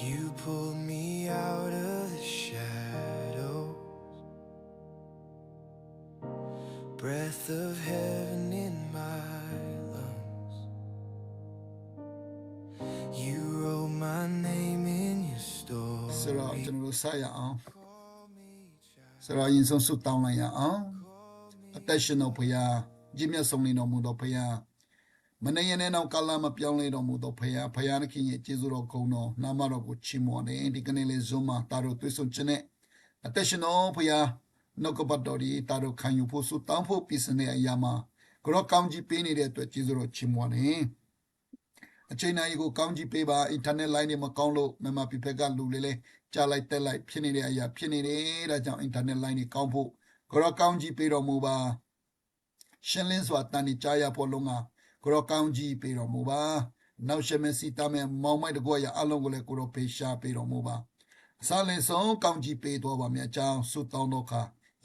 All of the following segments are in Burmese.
You pulled me out of the shadows, breath of heaven in my lungs. You wrote my name in your story. Sera general saya Call me child, Sera yin song su down la ya call me attention no paya jimya song ni no mu do paya mane ne no kala ma pyaung le do mu do paya paya na kin ye jesu ro kong no na ma ro ko chi mo ne di kane le zuma ta ro twi song chen ne attention no paya no ko bat do di ta ro khan yu pho su taung pho pi san ne ya ma ko ro kaung ji pe ni de atwet jesu ro chi mo neအချိန်နိုင်ကိုကောင်းကြီးပေးပါ internet line တွေမကောင်းလို့မြန်မာပြည်ဖက်ကလူလေးလေးကြားလိုက်တက်လိုက်ဖြစ်နေတဲ့အရာဖြစ်နေတယ်ဒါကြောင့် internet line တွေကောင်းဖို့ကိုရောကောင်းကြီးပေးတော်မူပါရှင်းလင်းစွာတန်နေကြားရဖို့လုံးကကိုရောကောင်းကြီးပေးတော်မူပါနောက်ရှမစီတမဲမောင်မိုက်တကွာရအလုံးကိုလည်းကိုရောပေးရှားပေးတော်မူပါအစားလင်းဆုံးကောင်းကြီးပေးတော်ပါမြတ်ကြောင်းဆုတောင်းတော်ခါ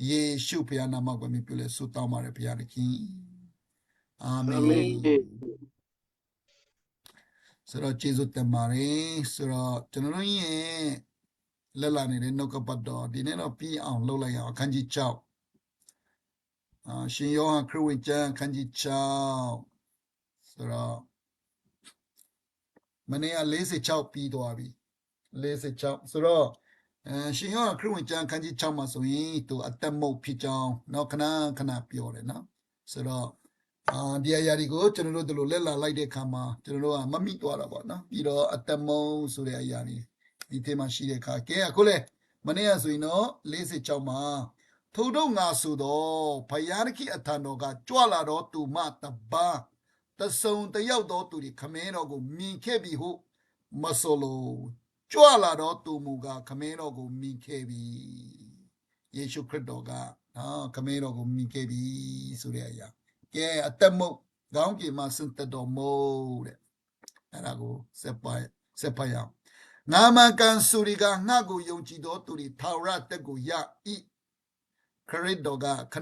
ယေရှုဖခင်နာမကိုမြှုပ်လဲဆုတောင်းပါရဖခင်ခင်အာမင် ဆိုတော့ကျေးဇူးတင်ပါတယ်ဆိုတော့ကျွန်တော်တို့ရဲ့လက်လာနေတဲ့နှုတ်ကပတ်တော်ဒီနေ့တော့ပြီးအောင်လုပ်လိုက်ရအောင်အခန်းကြီး6ရှင်ယောဟန်ခရစ်ဝင်ကျမ်းအခန်းကြီး6ဆိုတော့မနေ့က46ပြီးသွားပြီ46ဆိုတော့ရှင်ယောဟန်ခရစ်ဝင်ကျမ်းအခန်းကြီး6မှာဆိုရင်သူအသက်မုတ်ဖြစ်ကြောင်းတော့ခဏပြောတယ်နော်ဆိုတော့ဒီအရာတွေကိုကျွန်တော်တို့တို့လက်လာလိုက်တဲ့ခါမှာကျွန်တော်တို့ကမမိသွားတာပေါ့နော်ပြီးတော့အတမုံဆိုတဲ့အရာတွေဒီထဲမှာရှိတဲ့ခါကဲအခုလေမနေ့ကဆိုရင်တော့46မှာထို့တော့ငါဆိုတော့ဘုရားခင်အထံတော်ကကြွလာတော့သူမတပါတဆုံတယောက်တော်သူဒီခမင်းတော်ကိုမြင်ခဲ့ပြီဟုမဆိုလို့ကြွလာတော့သူမူကခမင်းတော်ကိုမြင်ခဲ့ပြီယေရှုခရစ်တော်ကခမင်းတော်ကိုမြင်ခဲ့ပြီဆိုတဲ့အရာကဲအသက်မုတ်ကောင်းကင်မှာစင်တတော်မုတ်တဲ့အဲ့ဒါကိုဆက်ပါရအောင်ငါမကန်ဆူရီကငါကိုယုံကြည်တော်သူတွေထာဝရတက်ကိုရဤခရစ်တော်ကခ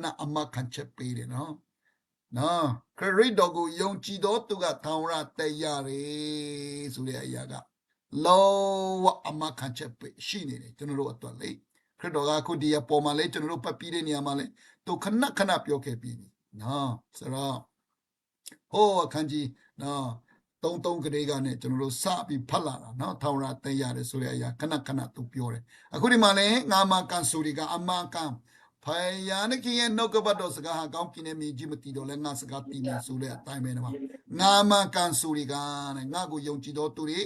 ဏအမခံချက်ပေးတယ်နော်ခရစ်တော်ကိုယုံကြည်တော်သူကထာဝရတက်ရတယ်ဆိုတဲ့အရာကလောအမခံချက်ပေးရှိနေတယ်ကျွန်တော်တို့အတွက်လေခရစ်တော်ကအခုဒီအပေါ်မှာလေကျွန်တော်တို့ပတ်ပြီးတဲ့နေရာမှာလေသူခဏပြောခဲ့ပြီးနော်ဆိုတော့ဟိုအခန်းကြီးနော်သုံးကလေးကနဲ့ကျွန်တော်တို့စပြီးဖတ်လာတာနော်ထောင်ရတဲ့ရတယ်ဆိုတဲ့အရာခဏသူပြောတယ်အခုဒီမှာလည်းငါမကန်ဆိုရီကအမကန်ဖယားနခင်ရဲ့နှုတ်ကပတ်တော်စကားဟာကောင်းကင်နဲ့မြေကြီးမတည်တော့လဲငါစကားတည်နေဆိုတဲ့အတိုင်းပဲနော်ငါမကန်ဆိုရီကနဲ့ငါကိုယုံကြည်တော်သူတွေ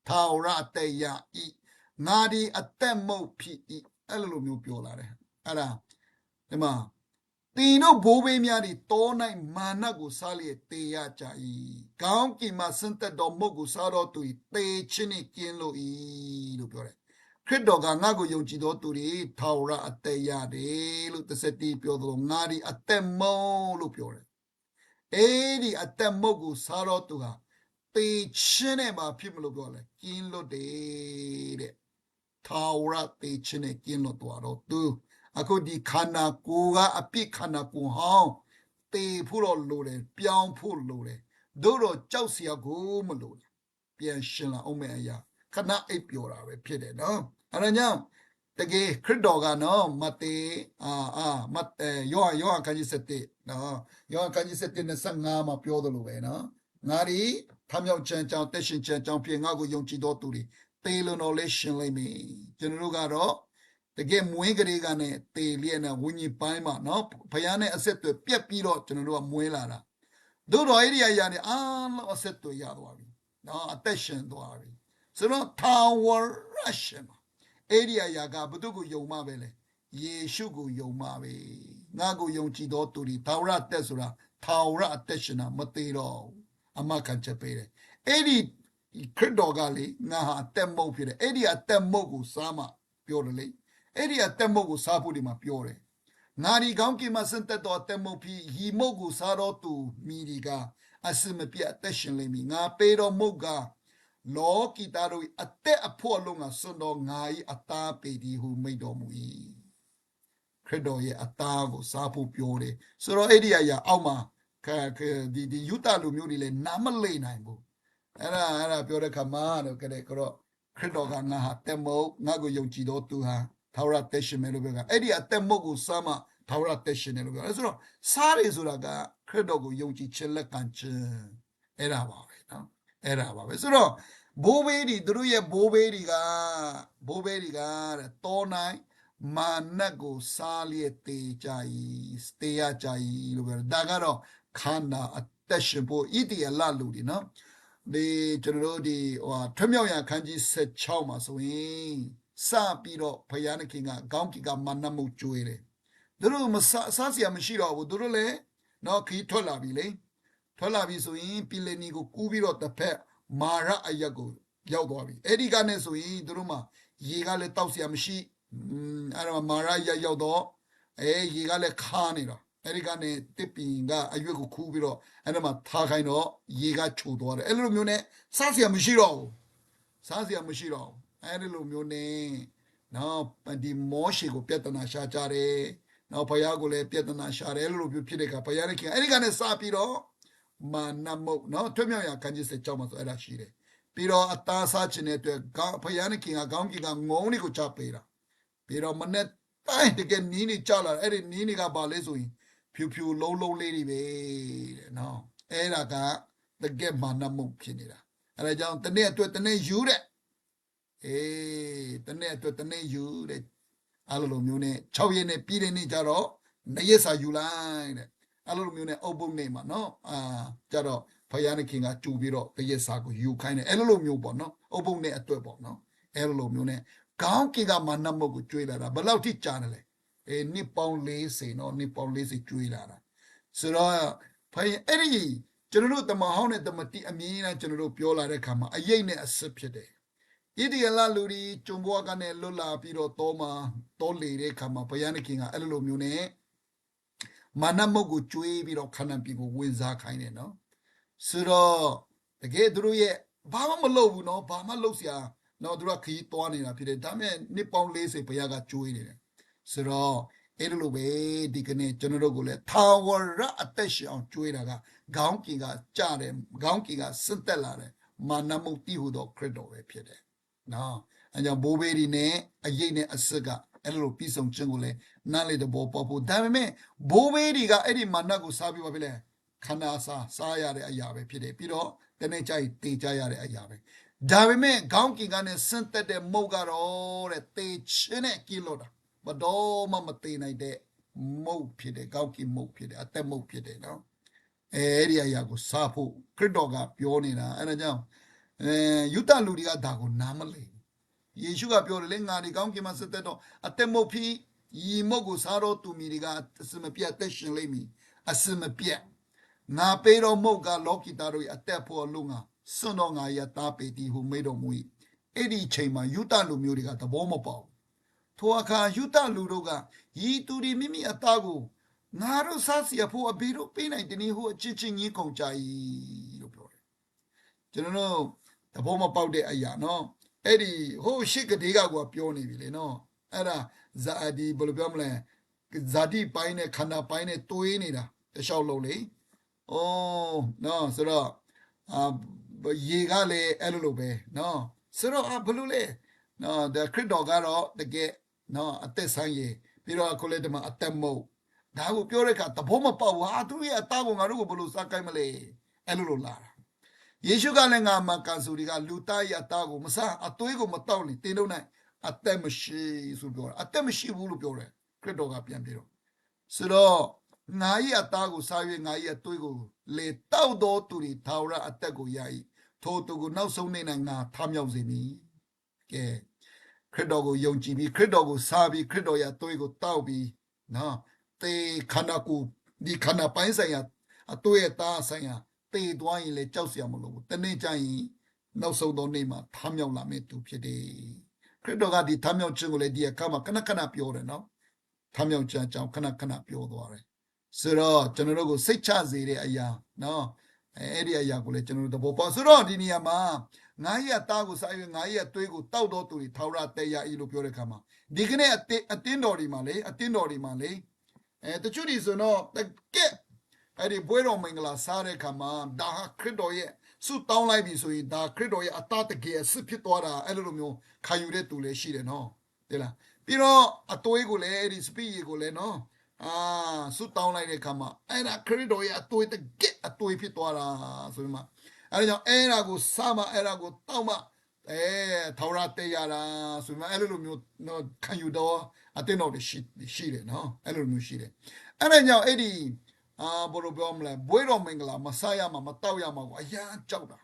ထောင်ရတဲ့ရဤငါဒီအသက်မုတ်ဖြစ်ဤအဲ့လိုမျိုးပြောလာတယ်အဲ့ဒါဒီမှာတင်တို့ဘိုးဘေးများဒီတော၌မာနကိုစားလျက်တေရကြ၏ကောင်းကင်မှာဆင်းသက်တော်မုတ်ကိုစားတော်သူတေချင်းနှင့်ကျင်းလို့၏လို့ပြောတယ်ခရစ်တော်ကငါ့ကိုယုံကြည်တော်သူတွေထာဝရအသက်ရတယ်လို့31ပြောသလိုငါဒီအသက်မုတ်လို့ပြောတယ်အဲ့ဒီအသက်မုတ်ကိုစားတော်သူဟာတေချင်းနဲ့ပါဖြစ်မလို့ပြောလဲကျင်းလို့တယ်တဲ့ထာဝရတေချင်းနဲ့ကျင်းလို့တော်သူအခုဒီခန္ဓာကိုယ်ကအပြစ်ခန္ဓာကိုယ်ဟောင်းတေဖို့တော့လိုတယ်ပြောင်းဖို့လိုတယ်တို့တော့ကြောက်စရာကိုမလိုတယ်ပြန်ရှင်လာအောင်မဲ့အရာခဏအိပ်ပျော်တာပဲဖြစ်တယ်နော်အဲဒါကြောင့်တကယ်ခရစ်တော်ကနော်မတေမတေယောဟန်ခန်းကြီး7နော်ယောဟန်ခန်းကြီး7:25မှာပြောသလိုပဲနော်ငါဒီထမြောက်ချမ်းကြောင်းတက်ရှင်ချမ်းကြောင်းဖြစ်ငါကိုယုံကြည်တော်သူတွေတေလုံးတော်လေးရှင်လိမ့်မယ်ကျွန်တော်တို့ကတော့တကယ်မွေးကလေးကနဲ့တေလျက်နဲ့ဝိညာဉ်ပိုင်းမှာနော်ဘုရားနဲ့အဆက်တွေပြက်ပြီးတော့ကျွန်တော်တို့ကမွေးလာတာတို့တော့အဲ့ဒီအရာနဲ့အားလုံးအဆက်တွေရသွားပြီနော်အသက်ရှင်သွားပြီဆိုတော့ထာဝရရှင်အဲ့ဒီအရာကဘု து ကိုယုံမှပဲလေယေရှုကိုယုံမှပဲငါကိုယုံကြည်တော်သူတွေထာဝရအသက်ဆိုတာထာဝရအသက်ရှင်တာမသေးတော့အမခံချက်ပေးတယ်အဲ့ဒီခရစ်တော်ကလေငါဟာအသက်မုတ်ဖြစ်တယ်အဲ့ဒီအသက်မုတ်ကိုစားမှပြောတယ်လေအဲ့ဒီအသက်မုတ်ကိုစားဖို့ဒီမှာပြောတယ်ငါဒီကောင်းကင်မှာဆင်းသက်တော်အသက်မုတ်ပြီးရီမုတ်ကိုစားတော်သူမိဒီကအစမပြတ်အသက်ရှင်လိမ့်မည်ငါပေးတော်မုတ်ကလောကီတာတို့အသက်အဖို့လုံးကစွန့်တော်ငါ၏အသားပေဒီဟုမိတ်တော်မူ၏ခရစ်တော်ရဲ့အသားကိုစားဖို့ပြောတယ်ဆိုတော့အဲ့ဒီအရာအောက်မှာဒီယူတာလူမျိုးတွေလည်းနားမလိမ့်နိုင်ဘူးအဲ့ဒါပြောတဲ့ခါမှာတော့ကြတဲ့ကတော့ ခရစ်တော်ကငါဟာတက်မုတ်ငါကိုယုံကြည်တော်သူဟာသာဝရတက်ရှင်မယ်လို့ပြောတာအဲ့ဒီအတက်မုတ်ကိုစားမှသာဝရတက်ရှင်တယ်လို့ပြောအဲ့ဆိုတော့စားရဆိုတာကခရစ်တော်ကိုယုံကြည်ခြင်းလက်ခံခြင်းအဲ့ဒါပါပဲနော်အဲ့ဒါပါပဲဆိုတော့ဘိုးဘေးတွေသူတို့ရဲ့ဘိုးဘေးတွေကတဲ့တောနိုင်မာနတ်ကိုစားလျက်တေကြ၏တေရကြ၏လို့ပြောတာဒါကတော့ခန္ဓာအသက်ရှင်ဖို့ဣတိယလလူတွေနော်ဒီကျွန်တော်တို့ဒီထွမြောက်ရခန်းကြီး16မှာဆိုရင်စပြီးတော့ဘုရားသခင်ကခေါင်းကြီးကမာနမှုကျွေးတယ်သူတို့မစားစရာမရှိတော့ဘူးသူတို့လည်းနော်ခီးထွက်လာပြီလေထွက်လာပြီဆိုရင်ပြည်လည်နီကိုကူးပြီးတော့တစ်ဖက်မာရအရက်ကိုရောက်သွားပြီအဲ့ဒီကနေဆိုရင်သူတို့မှရေကလည်းတောက်စရာမရှိအဲ့တော့မာရရက်ရောက်တော့ရေကလည်းခါနေတာအဲ့ဒီကနေတစ်ပင်ကအရွက်ကိုခူးပြီးတော့အဲ့ဒါမှထားခိုင်းတော့ရေကချိုသွားတယ်အဲ့လိုမျိုးနဲ့စားစရာမရှိတော့ဘူးစားစရာမရှိတော့ဘူးအဲ့ဒီလိုမျိုးနဲ့နော်ဒီမောရှေကိုပြဿနာရှာကြတယ်နော်ဘုရားကိုလည်းပြဿနာရှာတယ်လို့ပြောဖြစ်တဲ့ကဘုရားနဲ့ခင်အဲ့ဒီကနေစပြီးတော့မာနမုတ်နော်ထွမြောက်ရခန်းကြီးစကြောင်းမှာဆိုအဲ့ဒါရှိတယ်ပြီးတော့အသားစားခြင်းတဲ့အတွက်ဘုရားနဲ့ခင်ကခေါင်းကြီးကငုံလေးကိုချပေးတာပြီးတော့မနဲ့တိုင်းတကယ်နီးနေကြလာအဲ့ဒီနီးနေကပါလဲဆိုရင်ဖြူဖြူလုံးလုံးလေးတွေပဲတဲ့နော်အဲ့ဒါကတကယ်မာနမုတ်ဖြစ်နေတာအဲ့ဒါကြောင့်တနေ့အတွက်တနေ့ယူတဲ့တနေ့အတွက်တနေ့ယူတဲ့အဲ့လိုမျိုးနဲ့6ရက်နဲ့ပြည်တဲ့နေ့ကျတော့2ရက်စာယူလိုက်တဲ့အဲ့လိုမျိုးနဲ့အုပ်ပုတ်နေမှာနော်ကျတော့ဘုရားနဲ့ခင်ကကြူပြီးတော့တရက်စာကိုယူခိုင်းတယ်အဲ့လိုမျိုးပေါ့နော်အုပ်ပုတ်နဲ့အတွက်ပေါ့နော်အဲ့လိုမျိုးနဲ့ခေါင်းကင်ကမာနမုတ်ကိုကျွေးလာတာဘယ်လောက်ထိကြာတယ်လဲနှစ်ပေါင်း40နော်နှစ်ပေါင်း40ကျွေးလာတာဆိုတော့ဘုရားအဲ့ဒီကျွန်တော်တို့တမဟောင်းနဲ့တမတိအမြင်နဲ့ကျွန်တော်တို့ပြောလာတဲ့ခါမှာအရေးနဲ့အစစ်ဖြစ်တယ်ဣတိယလလူဒီကျုံဘွားကနေလွတ်လာပြီးတော့တောလေတဲ့ခါမှာဘုရားနဲ့ခင်ကအဲ့လိုမျိုးနဲ့မာနမုတ်ကိုကျွေးပြီးတော့ခန္ဓာပြင်ကိုဝင်စားခိုင်းတယ်နော်ဆိုတော့တကယ်သူတို့ရဲ့ဘာမှမလုပ်ဘူးနော်ဘာမှလုပ်စရာနော်သူတို့ခီးသွားနေတာဖြစ်တယ်ဒါပေမဲ့နှစ်ပေါင်း40ဘုရားကကျွေးနေတယ်ဆိုတော့အဲ့လိုပဲဒီကနေ့ကျွန်တော်တို့ကိုလည်းသာဝရအသက်ရှင်အောင်ကျွေးတာကခေါင်းကင်ကကြားတယ်ခေါင်းကင်ကစင့်တက်လာတယ်မာနမုတ်တိဟုသောခရစ်တော်ပဲဖြစ်တယ်နော်အဲကြောင့်ဘိုးဘေးဒီနဲ့အရေးနဲ့အစစ်ကအဲ့လိုပြီးဆုံးခြင်းကိုလည်းနားလေတဲ့ဘောပေါ်ဖို့ဒါပေမဲ့ဘိုးဘေးတွေကအဲ့ဒီမာနကိုစားပြီးပါပြီလေခန္ဓာစားရတဲ့အရာပဲဖြစ်တယ်ပြီးတော့တနေ့ကျရင်တေချရတဲ့အရာပဲဒါပေမဲ့ခေါင်းကင်ကနဲ့ဆင့်သက်တဲ့မုတ်ကတော့တဲ့တေချင်းနဲ့ကီလိုတာဘတော်မှမတေနိုင်တဲ့မုတ်ဖြစ်တယ်ခေါင်းကင်မုတ်ဖြစ်တယ်အသက်မုတ်ဖြစ်တယ်နော်အဲ့ဒီအရာကိုစားဖို့ခရစ်တော်ကပြောနေတာအဲ့ဒါကြောင့်ယုတလူတွေကဒါကိုနားမလည်ယေရှုကပြောတယ်လေငါဒီကောင်းကင်မှာစတဲ့တော့အသက်မုတ်ဖြစ်ဤမုတ်ကိုစားတော့သူမီတွေကအစမပြတ်သက်ရှင်လိမ့်မည်အစမပြတ်ငါပေးတော်မုတ်ကလောကီသားတို့ရဲ့အသက်ဖို့လုံငါစွန့်တော်ငါရဲ့တာပေတီဟုမေးတော်မူ၏အဲ့ဒီချိန်မှာယုတလူမျိုးတွေကသဘောမပေါက်ထိုအခါယုတလူတို့ကဤသူတွေမိမိအသားကိုငါတို့စားစီဖို့အဘေတို့ပေးနိုင်တဲ့နည်းဟိုအချင်းချင်းကြီးကုန်ကြ၏လို့ပြောတယ်ကျွန်တော်တို့သဘောမပေါက်တဲ့အရာနော်အဲ့ဒီဟိုရှစ်ကလေးကပြောနေပြီလေနော်အဲ့ဒါဇာဒီဘယ်လိုပြောမလဲဇာတိပိုင်းနဲ့ခန္ဓာပိုင်းနဲ့တွေးနေတာတခြားလုံးလေအိုးနော်ဆိုတော့ရေကလည်းအဲ့လိုပဲနော်ဆိုတော့ဘယ်လိုလဲနော်ဒါခရစ်တော်ကတော့တကယ်နော်အသက်ဆိုင်ရေပြီးတော့ကိုလည်းဒီမှာအသက်မုတ်ဒါကိုပြောတဲ့အခါသဘောမပေါက်ဘူးဟာသူရဲ့အသားကိုငါတို့ကိုဘယ်လိုစားကိုင်းမလဲအဲ့လိုလာတာယေရှုကလည်းငါမှကန်ဆူတွေကလူသားရဲ့အသားကိုမစားအသွေးကိုမတောက်လေတင်းတော့နိုင်အသက်မရှိဆိုပြောတာအသက်မရှိဘူးလို့ပြောတယ်ခရစ်တော်ကပြန်ပြီးတော့ဆိုတော့ငါရဲ့အသားကိုစား၍ငါရဲ့အသွေးကိုလေတောက်တော်သူတွေသာဝရအသက်ကိုရ၏ထိုသူကိုနောက်ဆုံးနေနိုင်ငါထမြောက်စေမည်ကဲခရစ်တော်ကိုယုံကြည်ပြီးခရစ်တော်ကိုစားပြီးခရစ်တော်ရဲ့အသွေးကိုတောက်ပြီးနော်တေခန္ဓာကိုဒီခန္ဓာပိုင်းဆိုင်ရာအသွေးရဲ့သားဆိုင်ရာတေသွားရင်လေကြောက်စရာမလိုဘူးတနေ့ကျရင်နောက်ဆုံးသောနေ့မှာထမြောက်လာမယ့်သူဖြစ်တယ်ခရစ်တော်ကဒီထမြောက်ခြင်းကိုလည်းဒီအခါမှာခဏခဏပြောတယ်နော်ထမြောက်ခြင်းအကြောင်းခဏခဏပြောသွားတယ်ဆိုတော့ကျွန်တော်တို့ကိုစိတ်ချစေတဲ့အရာနော်အဲ့ဒီအရာကိုလည်းကျွန်တော်တို့သဘောပေါက်ဆိုတော့ဒီနေရာမှာငါရဲ့အသားကိုစား၍ငါရဲ့အသွေးကိုတောက်တော်သူတွေထာဝရတည်ရ၏လို့ပြောတဲ့အခါမှာဒီကနေ့အတင်းတော်ဒီမှာလေတချို့ဒီဆိုတော့တကက်အဲ့ဒီဘွဲတော်မင်္ဂလာစားတဲ့အခါမှာဒါဟာခရစ်တော်ရဲ့ စုတောင်းလိုက်ပြီဆိုရင်ဒါခရစ်တော်ရဲ့အသားတကယ်အစစ်ဖြစ်သွားတာအဲ့လိုမျိုးခံယူတဲ့သူလည်းရှိတယ်နော်တဲ့လားပြီးတော့အသွေးကိုလည်းအဲ့ဒီစပီကိုလည်းနော်စုတောင်းလိုက်တဲ့အခါမှာအဲ့ဒါခရစ်တော်ရဲ့အသွေးတကယ်အသွေးဖြစ်သွားတာဆိုပြီးမှအဲ့ဒါကြောင့်အဲ့ဒါကိုစမအဲ့ဒါကိုတောက်မှထာဝရတေရတာဆိုပြီးမှအဲ့လိုမျိုးနော်ခံယူတော့အတင်းတော်ရှိတယ်နော်အဲ့လိုမျိုးရှိတယ်အဲ့ဒါကြောင့်အဲ့ဒီဘယ်လိုပြောမလဲဘွေတော်မင်္ဂလာမစားရမှာမတောက်ရမှာကိုအရာကြောက်တာ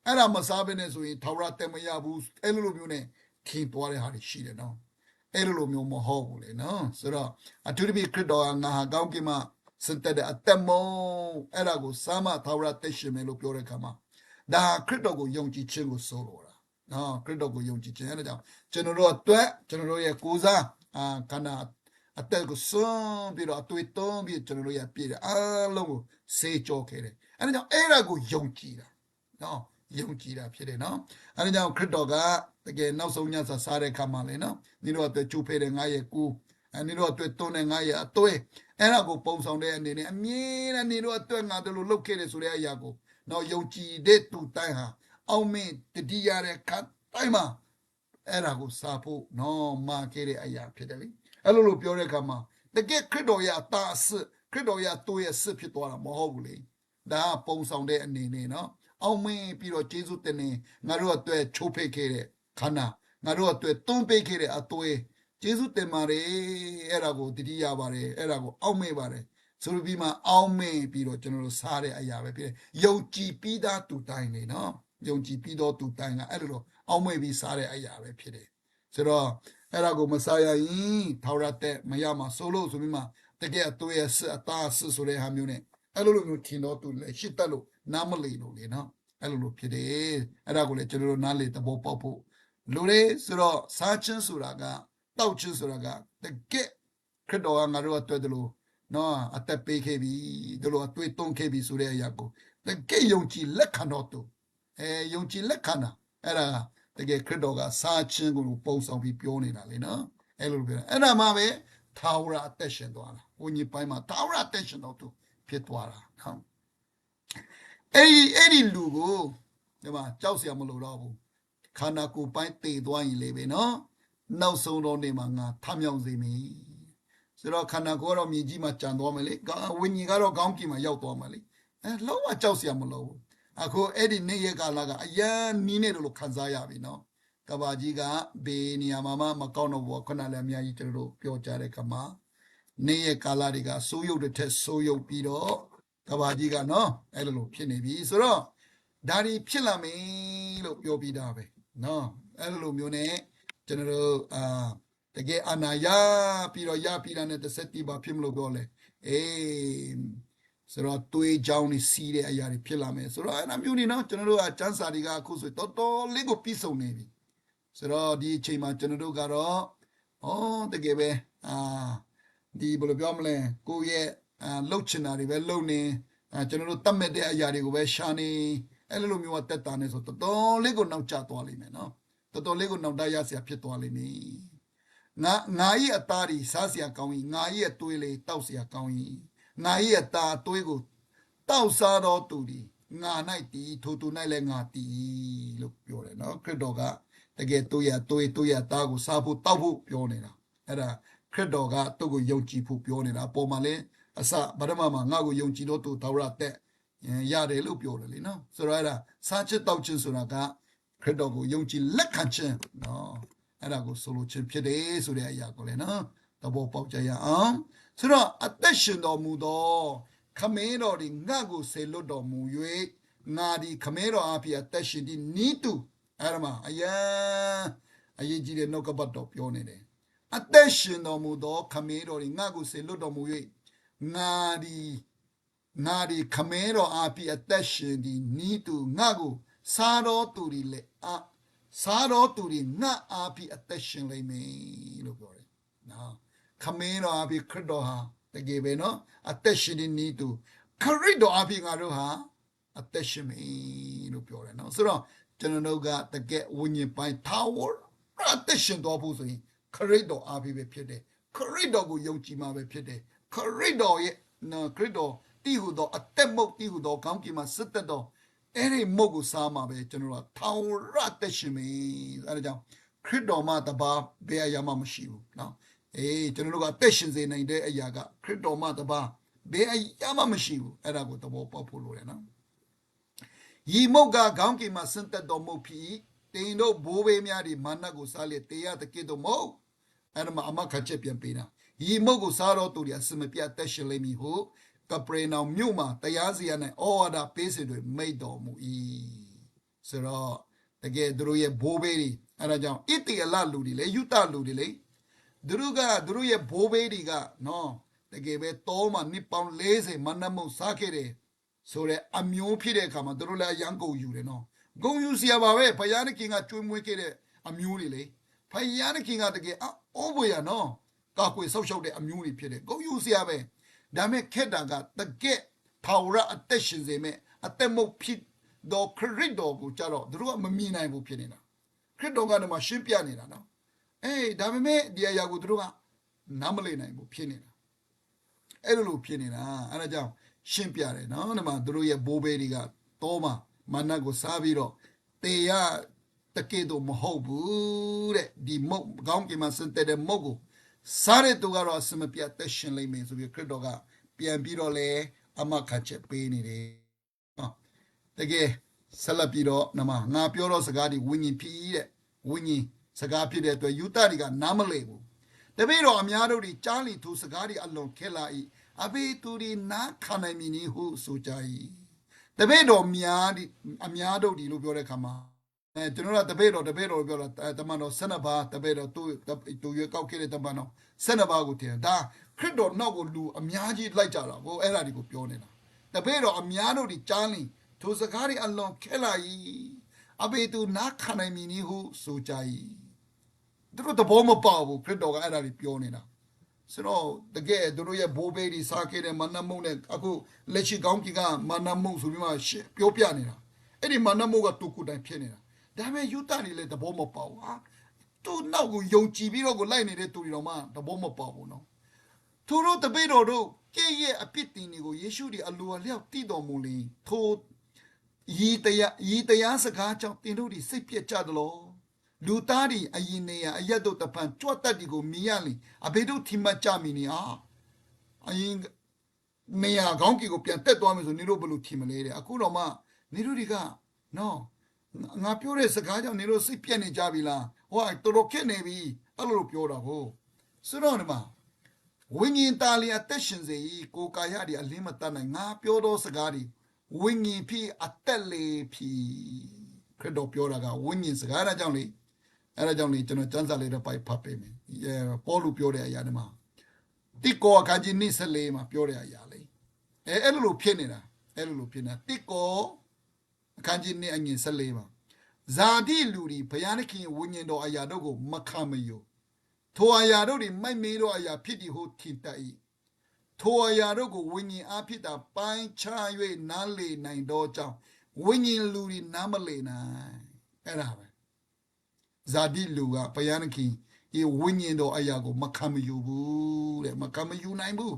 အဲ့ဒါမစားဘဲနဲ့ဆိုရင်ထာဝရတေမရဘူးအဲ့လိုမျိုးနဲ့ထင်သွားတဲ့ဟာတွေရှိတယ်နော်အဲ့လိုမျိုးမဟုတ်ဘူးလေနော်ဆိုတော့အထူးသဖြင့်ခရစ်တော်ကငါဟာကောင်းကင်မှာစင်တက်တဲ့အသက်မုံအဲ့ဒါကိုစားမထာဝရတက်ရှင်မယ်လို့ပြောတဲ့အခါမှာဒါခရစ်တော်ကိုယုံကြည်ခြင်းကိုဆိုလိုတာနော်ခရစ်တော်ကိုယုံကြည်ခြင်းအဲ့ဒါကြောင့်ကျွန်တော်တို့အတွက်ကျွန်တော်တို့ရဲ့ကိုးစားခန္ဓာအသက်ကိုစွန့်ပြီးတော့အသွေးသွန်းပြီးကျွန်တော်တို့ရပြည့်တယ်အားလုံးကိုစေကြောခဲ့တယ်အဲ့ဒါကြောင့်အဲ့ဒါကိုယုံကြည်တာနော်ယုံကြည်တာဖြစ်တယ်နော်အဲ့ဒါကြောင့်ခရစ်တော်ကတကယ်နောက်ဆုံးညစာစားတဲ့ခါမှာလေနော်ဒီတော့အတွက်ကျူဖေးတဲ့ငါရဲ့ကူဒီတော့အတွက်သွန်းတဲ့ငါရဲ့အသွေးအဲ့ဒါကိုပုံဆောင်တဲ့အနေနဲ့အမြဲတမ်းနေတော့အတွက်ငါတို့လိုလုပ်ခဲ့တယ်ဆိုတဲ့အရာကိုနော်ယုံကြည်တဲ့သူတိုင်းဟာအောင်မင်းတတိယတဲ့ခါတိုင်းမှာအဲ့ဒါကိုစားဖို့နော်မာခဲ့တဲ့အရာဖြစ်တယ်လေအဲ့လိုပြောတဲ့အခါမှာတကယ်ခရစ်တော်ရဲ့အသားအစစ်ခရစ်တော်ရဲ့သူ့ရဲ့စစ်ဖြစ်သွားတာမဟုတ်ဘူးလေဒါကပုံဆောင်တဲ့အနေနဲ့နော်အောင်မင်းပြီးတော့ယေရှုတင်နေငါတို့အတွက်ချိုးဖိတ်ခဲ့တဲ့ခန္ဓာငါတို့အတွက်တွန်းပိတ်ခဲ့တဲ့အသွေးယေရှုတင်ပါတယ်အဲ့ဒါကိုတတိယပါတယ်အဲ့ဒါကိုအောက်မေ့ပါတယ်ဆိုပြီးမှအောက်မေ့ပြီးတော့ကျွန်တော်တို့စားတဲ့အရာပဲဖြစ်တယ်ယုံကြည်ပြီးသားသူတိုင်းလေနော်ယုံကြည်ပြီးတော့သူတိုင်းကအဲ့လိုအောက်မေ့ပြီးစားတဲ့အရာပဲဖြစ်တယ်ဆိုတော့အဲ့ဒါကိုမစားရရင်ထာဝရတဲ့မရမှာဆိုလို့ဆိုပြီးမှတကယ်အသွေးအစစ်အသားအစစ်ဆိုတဲ့ဟာမျိုးနဲ့အဲ့လိုမျိုးထင်တော့သူလည်းရှိတတ်လို့နားမလည်လို့လေနော်အဲ့လိုဖြစ်တယ်အဲ့ဒါကိုလည်းကျွန်တော်တို့နားလေသဘောပေါက်ဖို့လူတွေဆိုတော့စားချင်းဆိုတာကတောက်ချင်းဆိုတာကတကယ်ခရစ်တော်ကငါတို့အတွက်တလို့နော်အသက်ပေးခဲ့ပြီတလို့အတွေ့သွန်းခဲ့ပြီဆိုတဲ့အရာကိုတကယ်ယုံကြည်လက်ခံတော့သူယုံကြည်လက်ခံတာအဲ့ဒါတကယ်ခရစ်တော်ကစားချင်းကိုပုံဆောင်ပြီးပြောနေတာလေနော်အဲ့လိုပြောအဲ့ဒါမှပဲထာဝရအသက်ရှင်သွားတာဝိညာဉ်ပိုင်းမှာထာဝရအသက်ရှင်တော့သူဖြစ်သွားတာနော်အဲ့ဒီလူကိုဒီမှာကြောက်စရာမလိုတော့ဘူးခန္ဓာကိုယ်ပိုင်းတည်သွားရင်လေပဲနော်နောက်ဆုံးတော့နေမှာငါထမြောက်စေမည်ဆိုတော့ခန္ဓာကိုယ်တော့မြေကြီးမှာကြံသွားမယ်လေဝိညာဉ်ကတော့ကောင်းကင်မှာရောက်သွားမှာလေလုံးဝကြောက်စရာမလိုဘူးအခုအဲ့ဒီနေ့ရက်ကာလကအရန်နီးနေတယ်လို့ခံစားရပြီနော်ကဘာကြီးကဘေးနေရာမှာမကောင်းတော့ဘူးခုနလည်းအများကြီးကျွန်တော်တို့ပြောကြတဲ့ကမှာနေ့ရက်ကာလတွေကစိုးရုပ်တဲ့ထက်စိုးရုပ်ပြီးတော့ကဘာကြီးကနော်အဲ့လိုဖြစ်နေပြီဆိုတော့ဒါဒီဖြစ်လာမယ်လို့ပြောပြီးသားပဲနော်အဲ့လိုမျိုးနဲ့ကျွန်တော်တို့တကယ်အနာရပြီးတော့ရပြီးတာနဲ့တစ်ဆက်တီးပါဖြစ်မလို့ပြောလဲဆိုတော့တွေးကြောင်းနေစီးတဲ့အရာတွေဖြစ်လာမယ်ဆိုတော့အဲ့ဒါမျိုးနေနော်ကျွန်တော်တို့ကစံစာတွေကအခုဆိုတော်တော်လေးကိုပြီးဆုံးနေပြီဆိုတော့ဒီအချိန်မှာကျွန်တော်တို့ကတော့တကယ်ပဲဒီဘယ်လိုပြောမလဲကိုယ့်ရဲ့လှုပ်ချင်တာတွေပဲလှုပ်နေကျွန်တော်တို့တတ်မဲ့တဲ့အရာတွေကိုပဲရှာနေအဲ့လိုမျိုးတက်တာနေဆိုတော်တော်လေးကိုနောက်ကျသွားလိမ့်မယ်နော်တော်တော်လေးကိုနောက်တရစရာဖြစ်သွားလိမ့်မယ်ငါရဲ့အသားတွေစားစရာကောင်းရင်ငါရဲ့အသွေးလေးတောက်စရာကောင်းရင်ငါရဲ့အသားအသွေးကိုတောက်စားတော့သူဒီငါ၌တည်ထိုသူ၌လည်းငါတည်လို့ပြောတယ်နော်ခရစ်တော်ကတကယ်သူ့ရဲ့သွေးသူ့ရဲ့သားကိုစားဖို့တောက်ဖို့ပြောနေတာအဲ့ဒါခရစ်တော်ကသူ့ကိုယုံကြည်ဖို့ပြောနေတာပေါ်မှာလေအစဗဒမမှာငါ့ကိုယုံကြည်တော့သူထာဝရတဲ့ရတယ်လို့ပြောတယ်လေနော်ဆိုတော့အဲ့ဒါစားချစ်တောက်ခြင်းဆိုတာကခရစ်တော်ကိုယုံကြည်လက်ခံခြင်းနော်အဲ့ဒါကိုဆိုလိုခြင်းဖြစ်တယ်ဆိုတဲ့အရာကိုလေနော်သဘောပေါက်ကြရအောင်ဆိုတော့အသက်ရှင်တော်မူသောခမင်းတော်ဒီငါ့ကိုဆေလွတ်တော်မူ၍ငါဒီခမင်းတော်အဖြစ်အသက်ရှင်ဒီနီးတူအဲ့ဒါမှအရေးကြီးတဲ့နှုတ်ကပတ်တော်ပြောနေတယ်အသက်ရှင်တော်မူသောခမင်းတော်ဒီငါ့ကိုဆေလွတ်တော်မူ၍ငါဒီခမင်းတော်အဖြစ်အသက်ရှင်ဒီနီးတူငါကိုစားတော်သူဒီလေစားတော်သူဒီငါအဖြစ်အသက်ရှင်လိမ့်မယ်လို့ပြောတယ်နော်ခမင်းတော်အဖြစ်ခရစ်တော်ဟာတကယ်ပဲနော်အသက်ရှင်ဒီနီးတူခရစ်တော်အဖြစ်ငါတို့ဟာအသက်ရှင်မယ်လို့ပြောတယ်နော်ဆိုတော့ကျွန်တော်တို့ကတကယ်ဝိညာဉ်ပိုင်းထာဝရအသက်ရှင်တော်ဖို့ဆိုရင်ခရစ်တော်အဖြစ်ပဲဖြစ်တယ်ခရစ်တော်ကိုယုံကြည်မှာပဲဖြစ်တယ်ခရစ်တော်ရဲ့ခရစ်တော်တည်ဟူသောအသက်မုတ်တည်ဟူသောကောင်းကင်မှာစစ်သက်တော် အဲ့ဒီမုတ်ကိုစားမှာပဲကျွန်တော်တို့ထောင်ရတက်ရှင်ပြီအဲ့ဒါကြောင့်ခရစ်တော်မှတပါဘယ်အရာမှမရှိဘူးနော်ကျွန်တော်တို့ကတက်ရှင်စေနိုင်တဲ့အရာကခရစ်တော်မှတပါဘယ်အရာမှမရှိဘူးအဲ့ဒါကိုသဘောပေါက်ဖို့လိုတယ်နော်ဤမုတ်ကခေါင်းကင်မှာဆင်းသက်တော်မုတ်ဖြစ်တင်တို့ဘိုးဘေးများဒီမာနကိုစားလေတေရတကိတော်မုတ်အဲ့ဒါမှအမခချက်ပြန်ပေးတာဤမုတ်ကိုစားတော်သူတွေအစမပြတ်တက်ရှင်လိမ့်မည်ဟုကပရေနောင်မြို့မှာတရားစီရင်၌ဩဝါဒပေးစေတွေမိတ်တော်မူ၏ဆိုတော့တကယ်သူတို့ရဲ့ဘိုးဘေးတွေအဲ့ဒါကြောင့်ဣတိအလလူတွေလေယုတလူတွေလေသူတို့ရဲ့ဘိုးဘေးတွေကနော်တကယ်ပဲတောမှာနှစ်ပေါင်း40မနမုတ်စားခဲ့တယ်ဆိုတဲ့အမျိုးဖြစ်တဲ့အခါမှာသူတို့လည်းအရန်ကုန်ယူတယ်နော်ဂုံယူစရာပါပဲဘုရားသခင်ကကျွေးမွေးခဲ့တဲ့အမျိုးတွေလေဘုရားသခင်ကတကယ်အောဘွေရနော်ကာကွယ်ဆောက်ရှောက်တဲ့အမျိုးတွေဖြစ်တယ်ဂုံယူစရာပဲဒါမဲ့ခက်တာကတကက်ထာဝရအသက်ရှင်စေမဲ့အသက်မုတ်ဖြစ်တော့ခရစ်တော်ကိုကြတော့သူတို့ကမမြင်နိုင်ဘူးဖြစ်နေတာခရစ်တော်ကလည်းမရှင်းပြနေတာနော်ဒါပေမဲ့ဒီအရာကိုသူတို့ကနားမလည်နိုင်ဘူးဖြစ်နေတာအဲ့လိုဖြစ်နေတာအဲ့ဒါကြောင့်ရှင်းပြတယ်နော်ဒီမှာသူတို့ရဲ့ဘိုးဘေးတွေကတောမှာမာနကိုစားပြီးတော့တေရတကယ်တော့မဟုတ်ဘူးတဲ့ဒီမုတ်ကောင်းကင်မှာစတဲ့မုတ်ကိုစားတဲ့သူကတော့အစမပြတ်သက်ရှင်လိမ့်မယ်ဆိုပြီးခရစ်တော်ကပြန်ပြီးတော့လေအမခချက်ပေးနေတယ်တကယ်ဆက်လက်ပြီးတော့နမငါပြောတော့စကားဒီဝိညာဉ်ဖြစ်တဲ့ဝိညာဉ်စကားဖြစ်တဲ့အတွက်ယူတတွေကနားမလည်ဘူးတပည့်တော်အများတို့ဒီကြားလီသူစကားဒီအလွန်ခဲလာ၏အဘိသူဒီနားခံနိုင်မည်နည်းဟုဆိုကြ၏တပည့်တော်အများတို့ဒီလို့ပြောတဲ့ခါမှာကျွန်တော်ကတပည့်တော်ပြောတာတမန်တော်12ပါးတပည့်တော်သူရွေးကောက်ခဲ့တဲ့တမန်တော်12ပါးကိုတင်ဒါခရစ်တော်နောက်ကိုလူအများကြီးလိုက်ကြတာကိုအဲ့ဒါဒီကိုပြောနေတာတပည့်တော်အများတို့ဒီကြားလီသူစကားဒီအလွန်ခဲလာ၏အဘိသူနားခံနိုင်မည်နည်းဟုဆိုကြ၏သူတို့တဘောမပေါဘူးခရစ်တော်ကအဲ့ဒါဒီပြောနေတာဆိုတော့တကယ်သူတို့ရဲ့ဘိုးဘေးဒီစားခဲ့တဲ့မနမုံနဲ့အခုလက်ရှိကောင်းကင်ကမနမုံဆိုပြီးမှပြောပြနေတာအဲ့ဒီမနမုံကတူကူတိုင်းဖြစ်နေတာဒါပေမဲ့ယူတတွေလည်းတဘောမပေါဘူးဟာသူနောက်ကိုယုံကြည်ပြီးတော့ကိုလိုက်နေတဲ့သူတွေတော့မှတဘောမပေါဘူးနော်သူတို့တပည့်တော်တို့ကဲ့ရဲ့အပြစ်တင်တွေကိုယေရှုဒီအလိုအလျောက်တည်တော်မူလေထိုဤတရားစကားကြောင့်တင်တို့ဒီစိတ်ပြက်ကြသလိုလူသားဒီအရင်နေရအရက်တို့တပံကြွတ်တက်ဒီကိုမြင်ရလေအဘေတို့ထိမတ်ကြမိနေဟာအရင်နေရကောင်းကီကိုပြန်တက်သွားမယ်ဆိုနေတို့ဘယ်လိုထင်မလဲတဲ့အခုတော့မှနေတို့တွေကနော်ငါပြောတဲ့စကားကြောင့်နေတို့စိတ်ပြက်နေကြပြီလားဟောတော်တော်ခက်နေပြီအဲ့လိုပြောတာဟုတ်ဆိုတော့ဒီမှာဝိညာဉ်သားလျာတက်ရှင်စေကိုကာယဒီအလင်းမတတ်နိုင်ငါပြောသောစကားဒီဝိညာဉ်ဖြစ်အသက်လေဖြစ်ခရစ်တော်ပြောတာကဝိညာဉ်စကားဒါကြောင့်လေအဲ့ဒါကြောင့်လေကျွန်တော်စံစာလေးတော့ပိုက်ဖတ်ပေးမယ်ပေါလုပြောတဲ့အရာတွေမှာတိကောအခန်းကြီး24မှာပြောတဲ့အရာလေအဲ့လိုဖြစ်နေတာတိကောအခန်းကြီး2အငယ်14မှာဇာတိလူဒီဘုရားသခင်ဝိညာဉ်တော်အရာတို့ကိုမခံမယူထိုအရာတို့ဒီမိုက်မေးသောအရာဖြစ်သည်ဟုထင်တတ်၏ထိုအရာတို့ကိုဝိညာဉ်အားဖြင့်သာပိုင်းခြား၍နားလေနိုင်သောကြောင့်ဝိညာဉ်လူဒီနားမလေနိုင်အဲ့ဒါပဲဇာတိလူကဘုရားသခင်ဒီဝိညာဉ်တော်အရာကိုမခံမယူဘူးတဲ့မခံမယူနိုင်ဘူး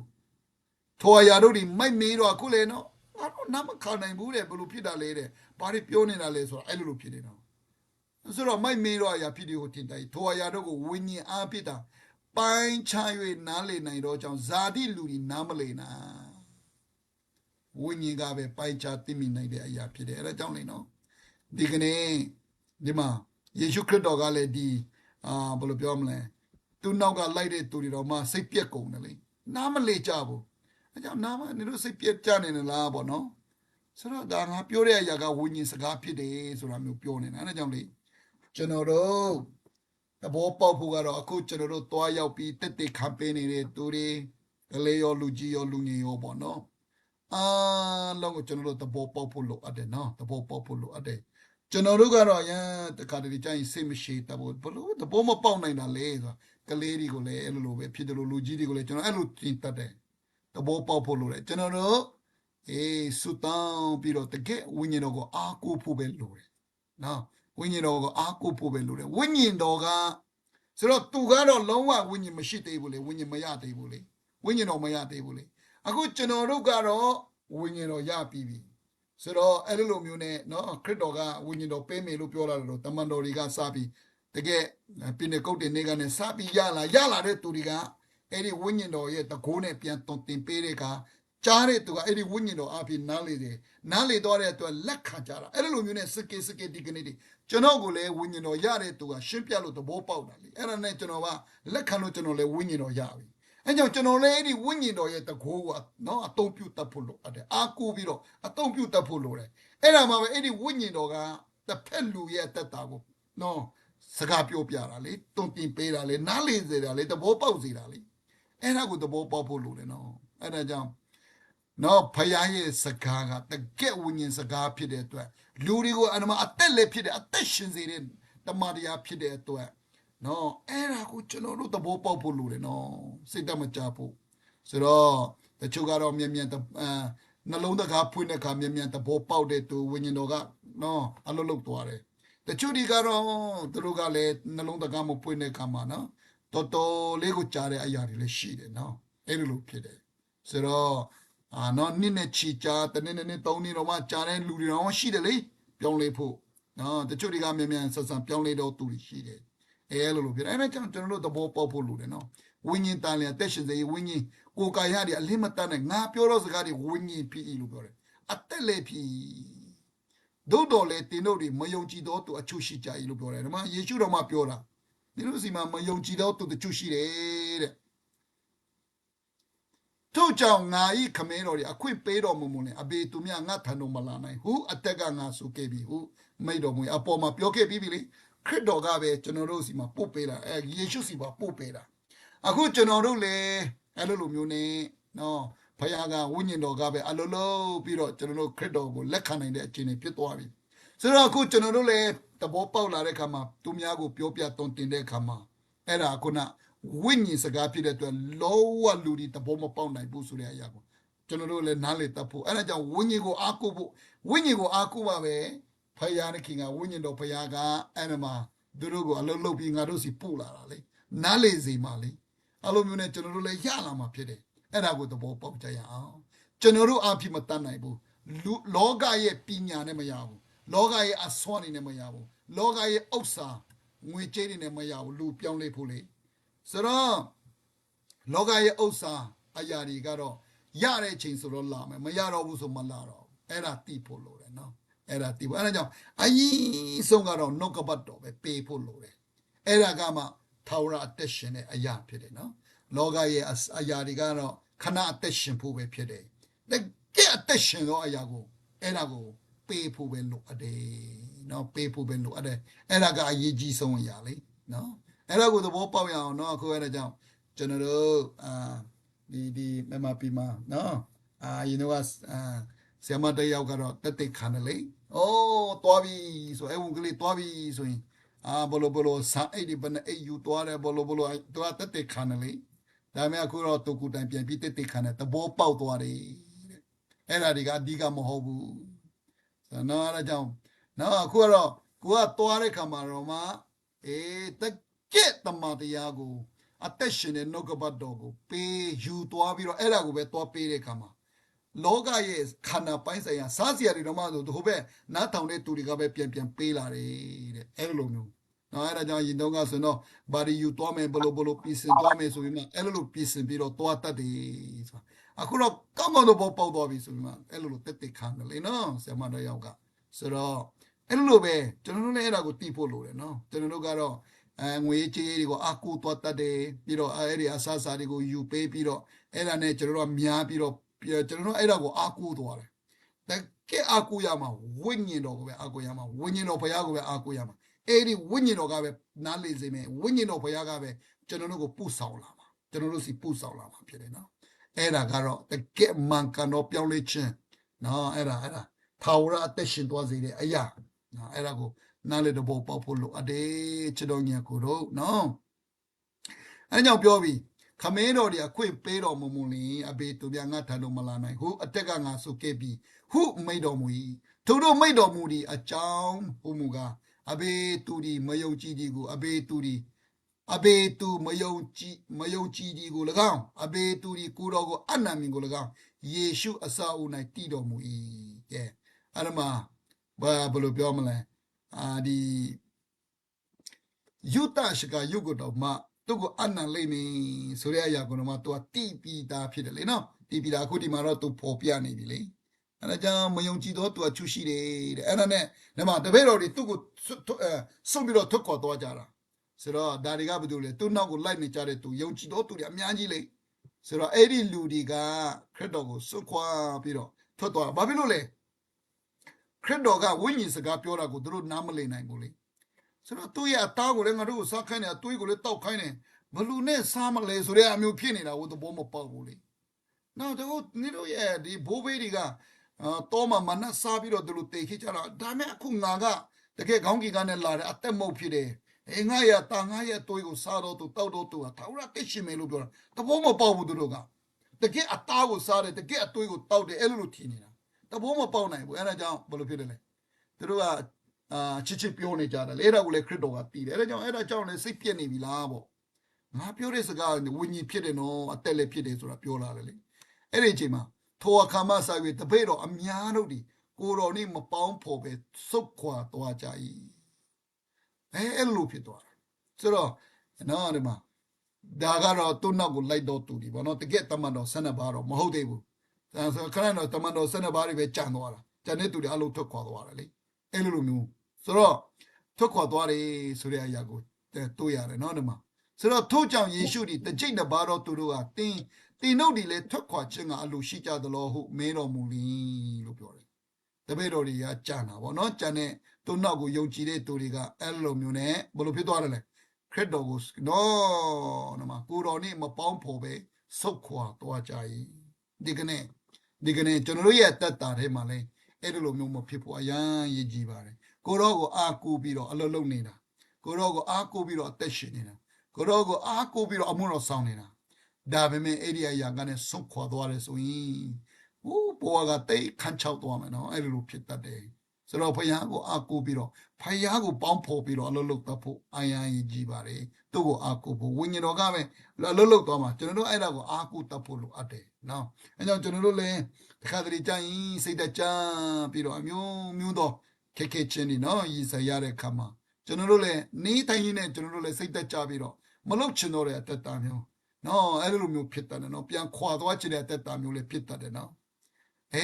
ထိုအရာတို့ဒီမိုက်မေးတော့အခုလေနော်ငါတို့နားမခံနိုင်ဘူးတဲ့ဘယ်လိုဖြစ်တာလဲတဲ့ဘာတွေပြောနေတာလဲဆိုတော့အဲ့လိုဖြစ်နေတော့ဆိုတော့မိုက်မေးတော့အရာဖြစ်ဒီကိုတင်တိုင်းထိုအရာတို့ကိုဝိညာဉ်အားဖြင့်သာပိုင်းခြား၍နားလေနိုင်တော့ကြောင့်ဇာတိလူဒီနားမလေနိုင်ဝိညာဉ်ကပဲပိုင်းခြားသိမိနိုင်တဲ့အရာဖြစ်တယ်အဲဒါကြောင့်လေနော်ဒီကနေ့ဒီမှာယေရှုခရစ်တော်ကလည်းဒီဘယ်လိုပြောမလဲသူနောက်ကလိုက်တဲ့သူတွေတော့မှစိတ်ပြက်ကုန်တယ်လေနားမလေကြဘူးအဲကြောင့်နားမနေလို့စိတ်ပြက်ကြနေလားပေါ့နော်ဆိုတော့ဒါငါပြောတဲ့အရာကဝိညာဉ်စကားဖြစ်တယ်ဆိုတာမျိုးပြောနေတာအဲဒါကြောင့်လေကျွန်တော်တို့တဘောပေါက်ဖို့ကတော့အခုကျွန်တော်တို့တွားရောက်ပြီးတက်ခံပေးနေတဲ့သူတွေကလေးရောလူကြီးရောလူငယ်ရောပေါ့နော်လုံးကိုကျွန်တော်တို့တဘောပေါက်ဖို့လိုအပ်တယ်နော်တဘောပေါက်ဖို့လိုအပ်တယ်ကျွန်တော်တို့ကတော့ရန်တခါတလေကျရင်စိတ်မရှိတဘောဘလို့တဘောမပေါက်နိုင်တာလေဆိုတာကလေးတွေကိုလည်းအဲ့လိုပဲဖြစ်တယ်လို့လူကြီးတွေကိုလည်းကျွန်တော်အဲ့လိုတင်တတ်တယ်တဘောပေါက်ဖို့လိုတယ်ကျွန်တော်တို့ဆူတောင်းပြီးတော့တကယ်ဝိညာဉ်တော်ကိုအားကိုးဖို့ပဲလိုတယ်နော်ဝိညာဉ်တော်ကိုအားကိုးဖို့ပဲလိုတယ်ဝိညာဉ်တော်ကဆိုတော့သူကတော့လုံးဝဝိညာဉ်မရှိသေးဘူးလေဝိညာဉ်မရသေးဘူးလေဝိညာဉ်တော်မရသေးဘူးလေအခုကျွန်တော်တို့ကတော့ဝိညာဉ်တော်ရပြီးပြီ ဆိုတော့အဲ့လိုမျိုးနဲ့เนาะခရစ်တော်ကဝိညာဉ်တော်ပေးမယ်လို့ပြောလာတယ်လို့တမန်တော်တွေကစပြီးတကယ်ပြင်းတဲ့ကုတ်တင်နေကနေစပြီးရလာတဲ့သူတွေကအဲ့ဒီဝိညာဉ်တော်ရဲ့တကိုးနဲ့ပြန်တုံတင်ပေးတဲ့အခါကြားတဲ့သူကအဲ့ဒီဝိညာဉ်တော်အပြင်နားလေတယ်နားလေတော့တဲ့အတွက်လက်ခံကြတာအဲ့လိုမျိုးနဲ့စကေဒီကနေ့ဒီကျွန်တော်ကိုလည်းဝိညာဉ်တော်ရတဲ့သူကရှင်းပြလို့သဘောပေါက်တာလေအဲ့ဒါနဲ့ကျွန်တော်ကလက်ခံလို့ကျွန်တော်လည်းဝိညာဉ်တော်ရပြီအဲကြောင့်ကျွန်တော်လည်းအဲ့ဒီဝိညာဉ်တော်ရဲ့တကိုးကနော်အတုံးပြုတ်တတ်ဖို့လိုတယ်အာကိုပြီးတော့အတုံးပြုတ်တတ်ဖို့လိုတယ်အဲ့ဒါမှပဲအဲ့ဒီဝိညာဉ်တော်ကတစ်ဖက်လူရဲ့အသက်တာကိုနော်စကားပြောပြတာလေတုံတင်ပေးတာလေနားလေစေတာလေသဘောပေါက်စေတာလေအဲ့ဒါကိုသဘောပေါက်ဖို့လိုတယ်နော်အဲ့ဒါကြောင့်နော်ဖယားရဲ့စကားကတကယ်ဝိညာဉ်စကားဖြစ်တဲ့အတွက်လူတွေကိုအသက်လည်းဖြစ်တယ်အသက်ရှင်စေတဲ့တမန်တရားဖြစ်တဲ့အတွက်နော်အဲ့ဒါကိုကျွန်တော်တို့သဘောပေါက်ဖို့လိုတယ်နော်စိတ်တမကြဖို့ဆိုတော့တချို့ကတော့မြန်နှလုံးသားဖွင့်တဲ့အခါမြန်သဘောပေါက်တဲ့သူဝိညာဉ်တော်ကနော်အလုပ်လုပ်သွားတယ်တချို့ဒီကတော့သူတို့ကလည်းနှလုံးသားမဖွင့်တဲ့အခါမှာနော်တော်တော်လေးကိုကြားတဲ့အရာတွေလည်းရှိတယ်နော်အဲ့လိုဖြစ်တယ်ဆိုတော့နော်နစ်နဲ့ချီချာတနေ့နဲ့သုံးနေ့တော့မှကြားတဲ့လူတွေတော့ရှိတယ်လေပြောင်းလဲဖို့နော်တချို့တွေကမြန်ဆန်ပြောင်းလဲတော့သူတွေရှိတယ်အဲ့လိုဖြစ်တယ်အဲ့ဒါကြောင့်ကျွန်တော်တို့သဘောပေါက်ဖို့လိုတယ်နော်ဝိညာဉ်တန်လျာတက်ရှင်စေဝိညာဉ်ကိုယ်ကာယတွေအလင်းမတတ်နဲ့ငါပြောတော့စကားတွေဝိညာဉ်ဖြစ်လို့ပြောတယ်အသက်လည်းဖြစ်ဒုတော်လည်းတင်တို့တွေမယုံကြည်တော့သူအချို့ရှိကြ၏လို့ပြောတယ်ဒီမှာယေရှုတော်မှပြောတာဒီလိုစီမှာမယုံကြည်တော့သူတချို့ရှိတယ်တဲ့ထို့ကြောင့်ငါဤခမဲတော်တွေအခွင့်ပေးတော်မူမူနဲ့အဘေသူမြငါထံတော်မလာနိုင်ဟုအတက်ကငါဆိုခဲ့ပြီဟုမိတ်တော်မူအပေါ်မှာပြောခဲ့ပြီးပြီလေခရစ်တော်ကပဲကျွန်တော်တို့စီမှာပို့ပေးတာယေရှုစီမှာပို့ပေးတာအခုကျွန်တော်တို့လည်းအဲ့လိုမျိုးနဲ့နော်ဘုရားကဝိညာဉ်တော်ကပဲအလိုလိုပြီးတော့ကျွန်တော်တို့ခရစ်တော်ကိုလက်ခံနိုင်တဲ့အခြေအနေဖြစ်သွားပြီဆိုတော့အခုကျွန်တော်တို့လည်းသဘောပေါက်လာတဲ့အခါမှာသူများကိုပြောပြတုံတင်တဲ့အခါမှာအဲ့ဒါခုနဝိညာဉ်စကားဖြစ်တဲ့အတွက်လောဝလူဒီသဘောမပေါက်နိုင်ဘူးဆိုတဲ့အရာကိုကျွန်တော်တို့လည်းနားလေတတ်ဖို့အဲ့ဒါကြောင့်ဝိညာဉ်ကိုအားကိုးဖို့ဝိညာဉ်ကိုအားကိုးပါပဲဖယားခင်ကဝိညာဉ်တော်ဖယားကအဲ့ဒီမှာသူတို့ကိုအလုပ်လုပ်ပြီးငါတို့စီပို့လာတာလေနားလေစီမှာလေအလိုမျိုးနဲ့ကျွန်တော်တို့လည်းရလာမှာဖြစ်တယ်အဲ့ဒါကိုသဘောပေါက်ကြရအောင်ကျွန်တော်တို့အဖြစ်မတတ်နိုင်ဘူးလောကရဲ့ပညာနဲ့မရဘူးလောကရဲ့အစွမ်းနဲ့မရဘူးလောကရဲ့ဥစ္စာငွေကြေးတွေနဲ့မရဘူးလူပြောင်းလဲဖို့လေဆိုတော့လောကရဲ့ဥစ္စာအရာတွေကတော့ရတဲ့ချိန်ဆိုတော့လာမယ်မရတော့ဘူးဆိုမလာတော့အဲ့ဒါတိဖို့လိုတယ်နော်အဲ့ဒါတိဖို့အဲ့ဒါကြောင့်အရင်ဆုံးကတော့နှုတ်ကပတ်တော်ပဲပေးဖို့လိုတယ်အဲ့ဒါကမှထာဝရအသက်ရှင်တဲ့အရာဖြစ်တယ်နော်လောကရဲ့အရာတွေကတော့ခဏအသက်ရှင်ဖို့ပဲဖြစ်တယ်တကယ်အသက်ရှင်သောအရာကိုအဲ့ဒါကိုပေးဖို့ပဲလိုအပ်တယ်နော်ပေးဖို့ပဲလိုအပ်တယ်အဲ့ဒါကအရေးကြီးဆုံးအရာလေနော်အဲ့ဒါကိုသဘောပေါက်ရအောင်နော်အခုအဲ့ဒါကြောင့်ကျွန်တော်တို့ဒီမမပီမာနော်you know what ဆရာမတယောက်ကတော့တက်တက်ခံတယ်လေအိုးတွားပြီဆိုအဲ့ဝင်ကလေးတွားပြီဆိုရင်ဘလိုစာအဲ့ဒီဘယ်နဲ့အဲ့ယူတွားတယ်ဘလိုတွားတက်တက်ခံတယ်လေဒါမဲ့အခုတော့တူကူတိုင်ပြန်ပြီးတက်တက်ခံတယ်သဘောပေါက်သွားတယ်တဲ့အဲ့ဒါတွေကအဓိကမဟုတ်ဘူးနော်အဲ့ဒါကြောင့်နော်အခုကတော့ကိုကတွားတဲ့ခါမှာတော့မှတကက်တမတရားကိုအသက်ရှင်တဲ့နှုတ်ကပတ်တော်ကိုပေးယူသွားပြီးတော့အဲ့ဒါကိုပဲသွားပေးတဲ့ခါမှာလောကရဲ့ခန္ဓာပိုင်းဆိုင်ရာစားစရာတွေတော့မှဆိုဟိုဘက်နားထောင်တဲ့သူတွေကပဲပြန်ပေးလာတယ်တဲ့အဲ့လိုမျိုးနော်အဲ့ဒါကြောင့်ရင်တော့ကဆိုတော့ဘာဒီယူသွားမယ်ဘလိုပြင်ဆင်သွားမယ်ဆိုပြီးမှအဲ့လိုပြင်ဆင်ပြီးတော့သွားတတ်တယ်ဆိုတာအခုတော့ကောင်းတော့ပေါက်သွားပြီဆိုပြီးမှအဲ့လိုတက်ခံတယ်လေနော်ဆရာမတော်ယောက်ကဆိုတော့အဲ့လိုပဲကျွန်တော်တို့လည်းအဲ့ဒါကိုသိဖို့လိုတယ်နော်ကျွန်တော်တို့ကတော့ငွေကြေးတွေကိုအကူသွားတတ်တယ်ပြီးတော့အဲ့ဒီအဆအစာတွေကိုယူပေးပြီးတော့အဲ့ဒါနဲ့ကျွန်တော်တို့များပြီးတော့ကျွန်တော်တို့အဲ့ဒါကိုအကူသွားတယ်တကယ်အကူရမှာဝိညာဉ်တော်ကိုပဲအကူရမှာဝိညာဉ်တော်ဘုရားကိုပဲအကူရမှာအဲ့ဒီဝိညာဉ်တော်ကပဲနားလေစေမယ်ဝိညာဉ်တော်ဘုရားကပဲကျွန်တော်တို့ကိုပို့ဆောင်လာမှာကျွန်တော်တို့စီပို့ဆောင်လာမှာဖြစ်တယ်နော်အဲ့ဒါကတော့တကယ်မှန်ကန်တော့ပြောင်းလဲခြင်းနော်အဲ့ဒါထာဝရအသက်ရှင်သွားစေတဲ့အရာနော်အဲ့ဒါကိုနားလေတော့ပေါက်ဖို့လို့အတေးချတော်ညာကိုတော့နော်အဲ့ကြောင့်ပြောပြီးခမင်းတော်တွေအခွင့်ပေးတော်မူလင်အဘေသူပြငါထံတော်မလာနိုင်ဟုအတက်ကငါဆိုခဲ့ပြီးဟုမိတ်တော်မူ၏သူတို့မိတ်တော်မူသည်အကြောင်းဟူမူကားအဘေသူဒီမယုံကြည်သည်ကိုအဘေသူမယုံကြည်သည်ကို၎င်းအဘေသူဒီကိုတော်ကိုအနံ့မြင်ကို၎င်းယေရှုအစာအုပ်၌တည်တော်မူ၏ကဲ အဲ့ဒါမှဘယ်လိုပြောမလဲဒီယူတရှိကယူကတော့မှသူကိုအနံလိမ့်မင်းဆိုတဲ့အရာကတော့မှသူကတိပီတာဖြစ်တယ်လေနော်တိပီတာအခုဒီမှာတော့သူပေါ်ပြနေပြီလေအဲ့ဒါကြောင့်မယုံကြည်တော့သူကချူရှိတယ်တဲ့အဲ့ဒါနဲ့ဒီမှာတပည့်တော်တွေသူ့ကိုဆုံးပြီးတော့ထွက်ခေါ်သွားကြတာဆိုတော့ဒါတွေကဘာလို့လဲသူ့နောက်ကိုလိုက်နေကြတဲ့သူယုံကြည်တော့သူတွေအများကြီးလေဆိုတော့အဲ့ဒီလူတွေကခရစ်တော်ကိုစွန့်ခွာပြီးတော့ထွက်သွားတာဘာဖြစ်လို့လဲခရစ်တော်ကဝိညာဉ်စကားပြောတာကိုသူတို့နားမလည်နိုင်ဘူးလေဆိုတော့သူ့ရဲ့အသားကိုလည်းငါတို့ကိုစားခိုင်းတယ်အသွေးကိုလည်းတောက်ခိုင်းတယ်ဘလူနဲ့စားမလဲဆိုတဲ့အမျိုးဖြစ်နေတာကိုသဘောမပေါက်ဘူးလေနောက်တော့နေတို့ရဲ့ဒီဘိုးဘေးတွေကတော့မနတ်စားပြီးတော့သူတို့တေခိကြတော့ဒါမဲ့အခုငါကတကယ်ခေါင်းကြီးကနဲ့လာတယ်အသက်မုတ်ဖြစ်တယ်ငါရတာငါရဲ့သွေးကိုစားတော့သူတောက်တော့သူထာဝရသိရှင်မယ်လို့ပြောတာသဘောမပေါက်ဘူးသူတို့ကတကယ်အသားကိုစားတယ်တကယ်အသွေးကိုတောက်တယ်အဲ့လိုထင်နေတာသဘောမပေါက်နိုင်ဘူးအဲ့ဒါကြောင့်ဘယ်လိုဖြစ်တယ်လဲသူတို့ကချစ်ပြောနေကြတယ်လေအဲ့ဒါကိုလည်းခရစ်တော်ကသိတယ်အဲ့ဒါကြောင့်လည်းစိတ်ပြက်နေပြီလားပေါ့ငါပြောတဲ့စကားဝိညာဉ်ဖြစ်တယ်နော်အသက်လည်းဖြစ်တယ်ဆိုတာပြောလာတယ်လေအဲ့ဒီအချိန်မှာထိုအခါမှစ၍တပည့်တော်အများတို့ဒီကိုတော်နဲ့မပေါင်းဖော်ပဲစုတ်ခွာသွားကြ၏အဲ့လိုဖြစ်သွားတယ်ဆိုတော့နော်ဒီမှာဒါကတော့သူ့နောက်ကိုလိုက်တော့သူဒီပေါ့နော်တကယ်တမန်တော်12ပါးတော့မဟုတ်သေးဘူးဆိုခဏတော့တမန်တော်12ပါးတွေပဲကြံသွားတာကြံတဲ့သူတွေအလုံးထွက်ခွာသွားတယ်လေအဲ့လိုမျိုးဆိုတော့ထွက်ခွာသွားတယ်ဆိုတဲ့အရာကိုတွေ့ရတယ်နော်ဒီမှာဆိုတော့ထို့ကြောင့်ယေရှုဒီတကြိတ်တစ်ပါးတော့သူတို့ကတင်းတို့ဒီလေထွက်ခွာခြင်းကအလိုရှိကြသလိုဟုမင်းတော်မူလီလို့ပြောတယ်တပည့်တော်တွေကကြံတာပေါ့နော်ကြံတဲ့သူနောက်ကိုယုံကြည်တဲ့သူတွေကအဲ့လိုမျိုးနဲ့ဘယ်လိုဖြစ်သွားတယ်လဲခရစ်တော်ကိုနော်ဒီမှာကိုတော်နဲ့မပေါင်းဖော်ပဲဆုတ်ခွာသွားကြ၏ဒီကနေ့ကျွန်တော်တို့ရဲ့တက်တာထဲမှာလဲအဲ့လိုမျိုးမဖြစ်ဖို့အရန်ရည်ကြည်ပါတယ်ကိုတော်ကိုအားကိုးပြီးတော့အလုံးလုံးနေတာကိုတော်ကိုအားကိုးပြီးတော့အသက်ရှင်နေတာကိုတော်ကိုအားကိုးပြီးတော့အမှုတော်ဆောင်နေတာဒါပေမဲ့အဲ့ဒီအရာကလည်းဆုံးခွာသွားတယ်ဆိုရင်ဘောကတိတ်ခန့်ချောက်သွားမယ်နော်အဲ့လိုဖြစ်တတ်တယ်ဆိုတော့ဖယားကိုအားကိုးပြီးတော့ဖယားကိုပေါင်းဖော်ပြီးတော့အလုံးလုံးတတ်ဖို့အရန်ရည်ကြည်ပါတယ်သူ့ကိုအားကိုးဖို့ဝိညာဉ်တော်ကပဲအလုံးလုံးသွားမှာကျွန်တော်တို့အဲ့ဒါကိုအားကိုးတတ်ဖို့လိုအပ်တယ်နော်အဲကြောင့်ကျွန်တော်တို့လည်းတခါတလေကြာရင်စိတ်တကြပြီးတော့အမျိုးတော့ခက်ချင်းနေနော်ရည်စရတဲ့ခါမှာကျွန်တော်တို့လည်းနေတိုင်းရင်းနဲ့ကျွန်တော်တို့လည်းစိတ်တကြပြီးတော့မလုတ်ချင်တော့တဲ့အသက်တာမျိုးနော်အဲ့လိုမျိုးဖြစ်တယ်နော်ပြန်ခွာသွားချင်တဲ့အသက်တာမျိုးလည်းဖြစ်တတ်တယ်နော်အဲ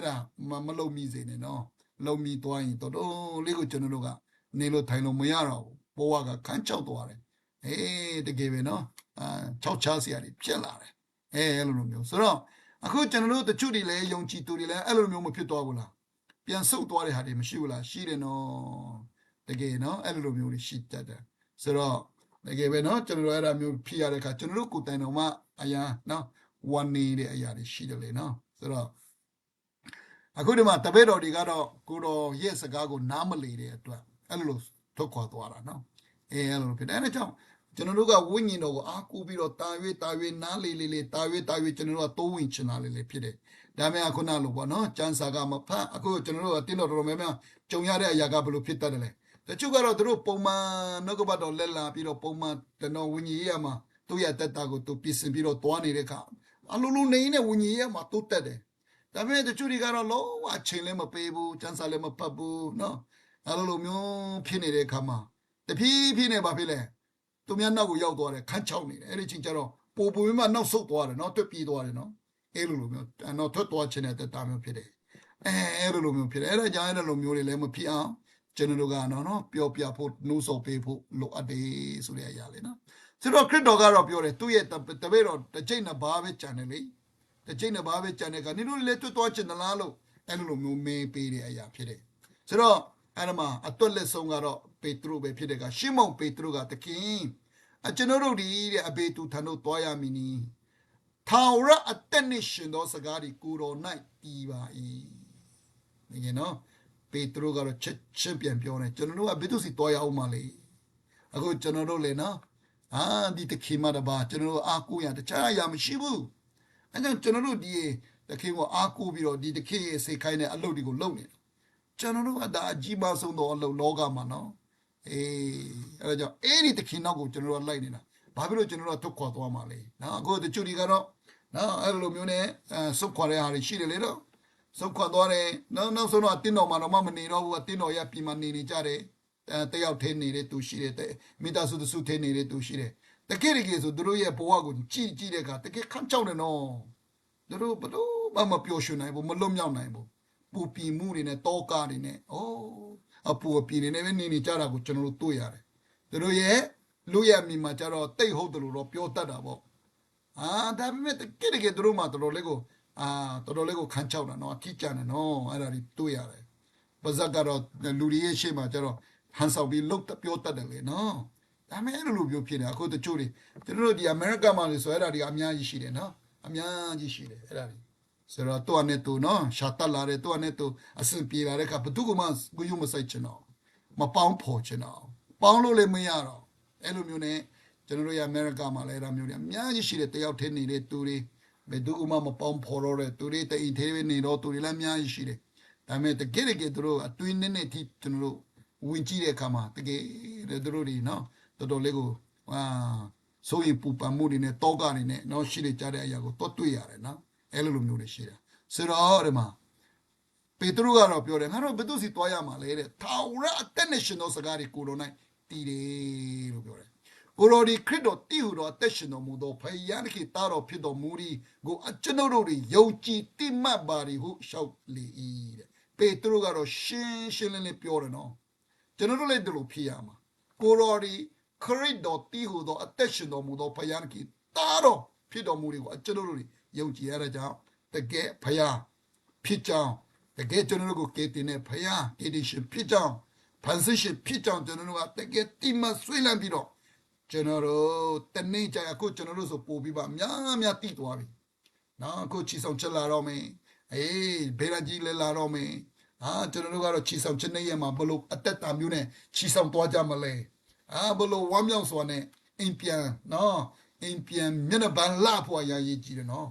့ဒါမလုံမိစေနဲ့နော်လုံမိသွားရင်တော်တော်လေးကိုကျွန်တော်တို့ကနေလို့ထိုင်လို့မရတော့ဘူးဘဝကခန်းချောက်သွားတယ်တကယ်ပဲနော်ချောက်ချားစရာတွေဖြစ်လာတယ်အဲ့လိုမျိုးဆိုတော့အခုကျွန်တော်တို့တချို့တွေလည်းယုံကြည်သူတွေလည်းအဲ့လိုမျိုးမဖြစ်သွားဘူးလားပြန်ဆုတ်သွားတဲ့ဟာတွေမရှိဘူးလားရှိတယ်နော်တကယ်နော်အဲ့လိုမျိုးတွေရှိတတ်တယ်ဆိုတော့တကယ်ပဲနော်ကျွန်တော်တို့အဲ့ဒါမျိုးဖြစ်ရတဲ့အခါကျွန်တော်တို့ကိုယ်တိုင်တော်မှအရာနော်ဝမ်းနေတဲ့အရာတွေရှိတယ်လေနော်ဆိုတော့အခုဒီမှာတပည့်တော်တွေကတော့ကိုတော်ရဲ့စကားကိုနားမလည်တဲ့အတွက်အဲ့လိုထုတ်ခွာသွားတာနော်အဲ့လိုဖြစ်တယ်အဲ့ဒါကြောင့်ကျွန်တော်တို့ကဝိညာဉ်တော်ကိုအားကိုးပြီးတော့တာ၍နားလေတာ၍ကျွန်တော်တို့ကတိုးဝင်ချင်တာလေဖြစ်တယ်ဒါမှအခုနလိုပေါ့နော်ကျမ်းစာကမဖတ်အခုကျွန်တော်တို့ကတင်းတော်တော်များများကြုံရတဲ့အရာကဘယ်လိုဖြစ်တတ်တယ်လဲတချို့ကတော့သူတို့ပုံမှန်နှုတ်ကပတ်တော်လက်လာပြီးတော့ပုံမှန်တနော်ဝိညာဉ်ရေးရမှာသူ့ရဲ့တက်တာကိုသူပြင်ဆင်ပြီးတော့တွားနေတဲ့အခါအလိုလိုနေတဲ့ဝိညာဉ်ရေးရမှာသူ့တက်တယ်ဒါပေမဲ့တချို့တွေကတော့လောအချိန်လည်းမပေးဘူးကျမ်းစာလည်းမဖတ်ဘူးနော်အလိုလိုမျိုးဖြစ်နေတဲ့အခါမှာတဖြည်းဖြည်းနဲ့ဘာဖြစ်လဲသူများနောက်ကိုရောက်သွားတယ်ခန်းချောက်နေတယ်အဲ့ဒီချိန်ကျတော့ပို့ပြီးမှနောက်ဆုတ်သွားတယ်နော်တွက်ပြေးသွားတယ်နော်အဲ့လိုမျိုးတော့ထွက်သွားခြင်းနဲ့တက်တာမျိုးဖြစ်တယ်အဲ့လိုမျိုးဖြစ်တယ်အဲ့ဒါကြောင့်အဲ့လိုမျိုးတွေလည်းမဖြစ်အောင်ကျွန်တော်တို့ကနော်ပြောပြဖို့နှိုးဆော်ပေးဖို့လိုအပ်တယ်ဆိုတဲ့အရာလေနော်ဆိုတော့ခရစ်တော်ကတော့ပြောတယ်သူ့ရဲ့တပည့်တော်တစ်ချိန်နှစ်ပါးပဲကြံတယ်လေတစ်ချိန်နှစ်ပါးပဲကြံတဲ့ကနင်တို့လည်းတွတ်သွားခြင်းသလားလို့အဲ့လိုမျိုးမေးပေးတဲ့အရာဖြစ်တယ်ဆိုတော့အဲ့ဒါမှာအတွတ်လက်ဆုံးကတော့ပေတရုပဲဖြစ်တဲ့ကရှေမုန်ပေတရုကသခင်ကျွန်တော်တို့ဒီတဲ့အဘေသူထံတို့တွားရမည်နီထာဝရအသက်နှင့်ရှင်သောစကားဒီကိုတော်၌တည်ပါ၏ငယ်နော်ပေတရုကတော့ချက်ချင်းပြန်ပြောတယ်ကျွန်တော်တို့ကဘယ်သူစီတွားရအောင်မလဲအခုကျွန်တော်တို့လည်းနော်ဒီတခင်မတပါကျွန်တော်တို့အားကိုးရတခြားအရာမရှိဘူးအဲကြောင့်ကျွန်တော်တို့ဒီတခင်ကိုအားကိုးပြီးတော့ဒီတခင်ရဲ့စိတ်ခိုင်းတဲ့အလုပ်တွေကိုလုပ်နေတယ်ကျွန်တော်တို့ကဒါအကြီးမားဆုံးသောအလုပ်လောကမှာနော်အဲဒါကြောင့်အဲ့ဒီတခင်နောက်ကိုကျွန်တော်တို့လိုက်နေတာဘာဖြစ်လို့ကျွန်တော်တို့ထုတ်ခွာသွားမှာလဲနော်အခုတချို့တွေကတော့နော်အဲ့လိုမျိုးနဲ့ဆုတ်ခွာတဲ့ဟာတွေရှိတယ်လေတော့ စုခွတ်သွားတယ်နောက်ဆုံးတော့အတင်းတော်မှာတော့မနေတော့ဘူးအတင်းတော်ရပြည်မှာနေကြတယ်တယောက်ထဲနေတဲ့သူရှိတယ်မိသားစုတစုထဲနေတဲ့သူရှိတယ်တကယ်ဆိုသူတို့ရဲ့ဘဝကိုကြည့်တဲ့အခါတကယ်ခန့်ချောက်တယ်နော်သူတို့ဘလို့မပျော်ရွှင်နိုင်ဘူးမလွတ်မြောက်နိုင်ဘူးပူပီမှုတွေနဲ့တောကားတွေနဲ့အပူအပီတွေနဲ့ပဲနေကြတာကိုကျွန်တော်တို့တွေ့ရတယ်သူတို့ရဲ့လူရမြင်မှာကြတော့တိတ်ဟုတ်တယ်လို့တော့ပြောတတ်တာပေါ့ဒါပေမဲ့တကယ်သူတို့မှတော်တော်လေးကိုခန့်ချောက်တာနော်အထီးကျန်တယ်နော်အဲ့ဒါတွေတွေ့ရတယ်ပါဇက်ကတော့လူတွေရဲ့ရှေ့မှာကြတော့ဟန်ဆောင်ပြီးလုတ်ပြောတတ်တယ်လေနော်ဒါမဲ့အဲ့လိုမျိုးဖြစ်နေအခုတချို့တွေကျွန်တော်တို့ဒီအမေရိကန်မှာဆိုအဲ့ဒါတွေအများကြီးရှိတယ်နော်အများကြီးရှိတယ်အဲ့ဒါတွေဆိုတော့တော့နဲ့တူနော်ရှာတက်လာတယ်တော့နဲ့တူအဆင်ပြေလာတဲ့အခါဘယ်သူမှကိုယူမဆိုင်ချင်တော့မပေါင်းဖော်ချင်တော့ပေါင်းလို့လည်းမရတော့အဲ့လိုမျိုးနဲ့ကျွန်တော်တို့ရအမေရိကန်မှာလည်းအဲ့ဒါမျိုးတွေအများကြီးရှိတယ်တယောက်ထဲနေတဲ့သူတွေဘယ်သူမှမပေါင်းဖော်တော့တဲ့သူတွေတိတ်ထဲနေတော့သူတွေလည်းအများကြီးရှိတယ်ဒါပေမဲ့တကယ်သူတို့အတွင်းနဲ့ထိကျွန်တော်တို့ဝင်ကြည့်တဲ့အခါမှာတကယ်သူတို့တွေနော်တော်တော်လေးကိုဆိုရင်ပူပန်မှုတွေနဲ့တောကနေနဲ့နော်ရှိနေကြတဲ့အရာကိုတော့တွေ့ရတယ်နော်အဲ့လိုမျိုးတွေရှိတာဆိုတော့ဒီမှာပေတရုကတော့ပြောတယ်ငါတို့ဘယ်သူစီတွားရမှာလဲတဲ့ထာဝရအသက်နဲ့ရှင်သောစကားတွေကိုတော်၌တည်တယ်လို့ပြောတယ်ကိုရောဒီခရစ်တော်တည်ဟူသောအသက်ရှင်တော်မူသောဖယားခင်သားတော်ဖြစ်တော်မူသည်ကိုကျွန်ုပ်တို့ယုံကြည်တိမှတ်ပါသည်ဟုရှောက်လေ၏တဲ့ပေတရုကတော့ရှင်းလင်းပြောတယ်နော်ကျွန်တော်တို့လည်းဒီလိုဖြစ်ရမှာကိုရောဒီခရစ်တော်တည်ဟူသောအသက်ရှင်တော်မူသောဖယားခင်သားတော်ဖြစ်တော်မူသည်ကိုကျွန်တော်တို့ယုံကြည်ရတဲ့ကြောင့်တကယ်ဖယားဖြစ်ကြောင်းတကယ်ကျွန်တော်တို့ကိုကယ်တင်တဲ့ဖယားကယ်တင်ရှင်ဖြစ်ကြောင်းဖန်ဆင်းရှင်ဖြစ်ကြောင်းကျွန်တော်တို့ကတကယ်တိမှတ်ဆွေးလန်းပြီးတော့ကျွန်တော်တို့တနေ့ကျအခုကျွန်တော်တို့ဆိုပို့ပြီးပါများတိသွားပြီနော်အခုချီဆောင်ချက်လာတော့မင်းဘေးရကြီးလဲလာတော့မင်းကျွန်တော်တို့ကတော့ချီဆောင်ချက်နေရမှာဘလို့အသက်တာမျိုးနဲ့ချီဆောင်သွားကြမလဲဘလို့ဝမ်းမြောက်စွာနဲ့အိမ်ပြန်နော်အိမ်ပြန်မျက်နှာပန်းလှဖို့အရေးကြီးတယ်နော်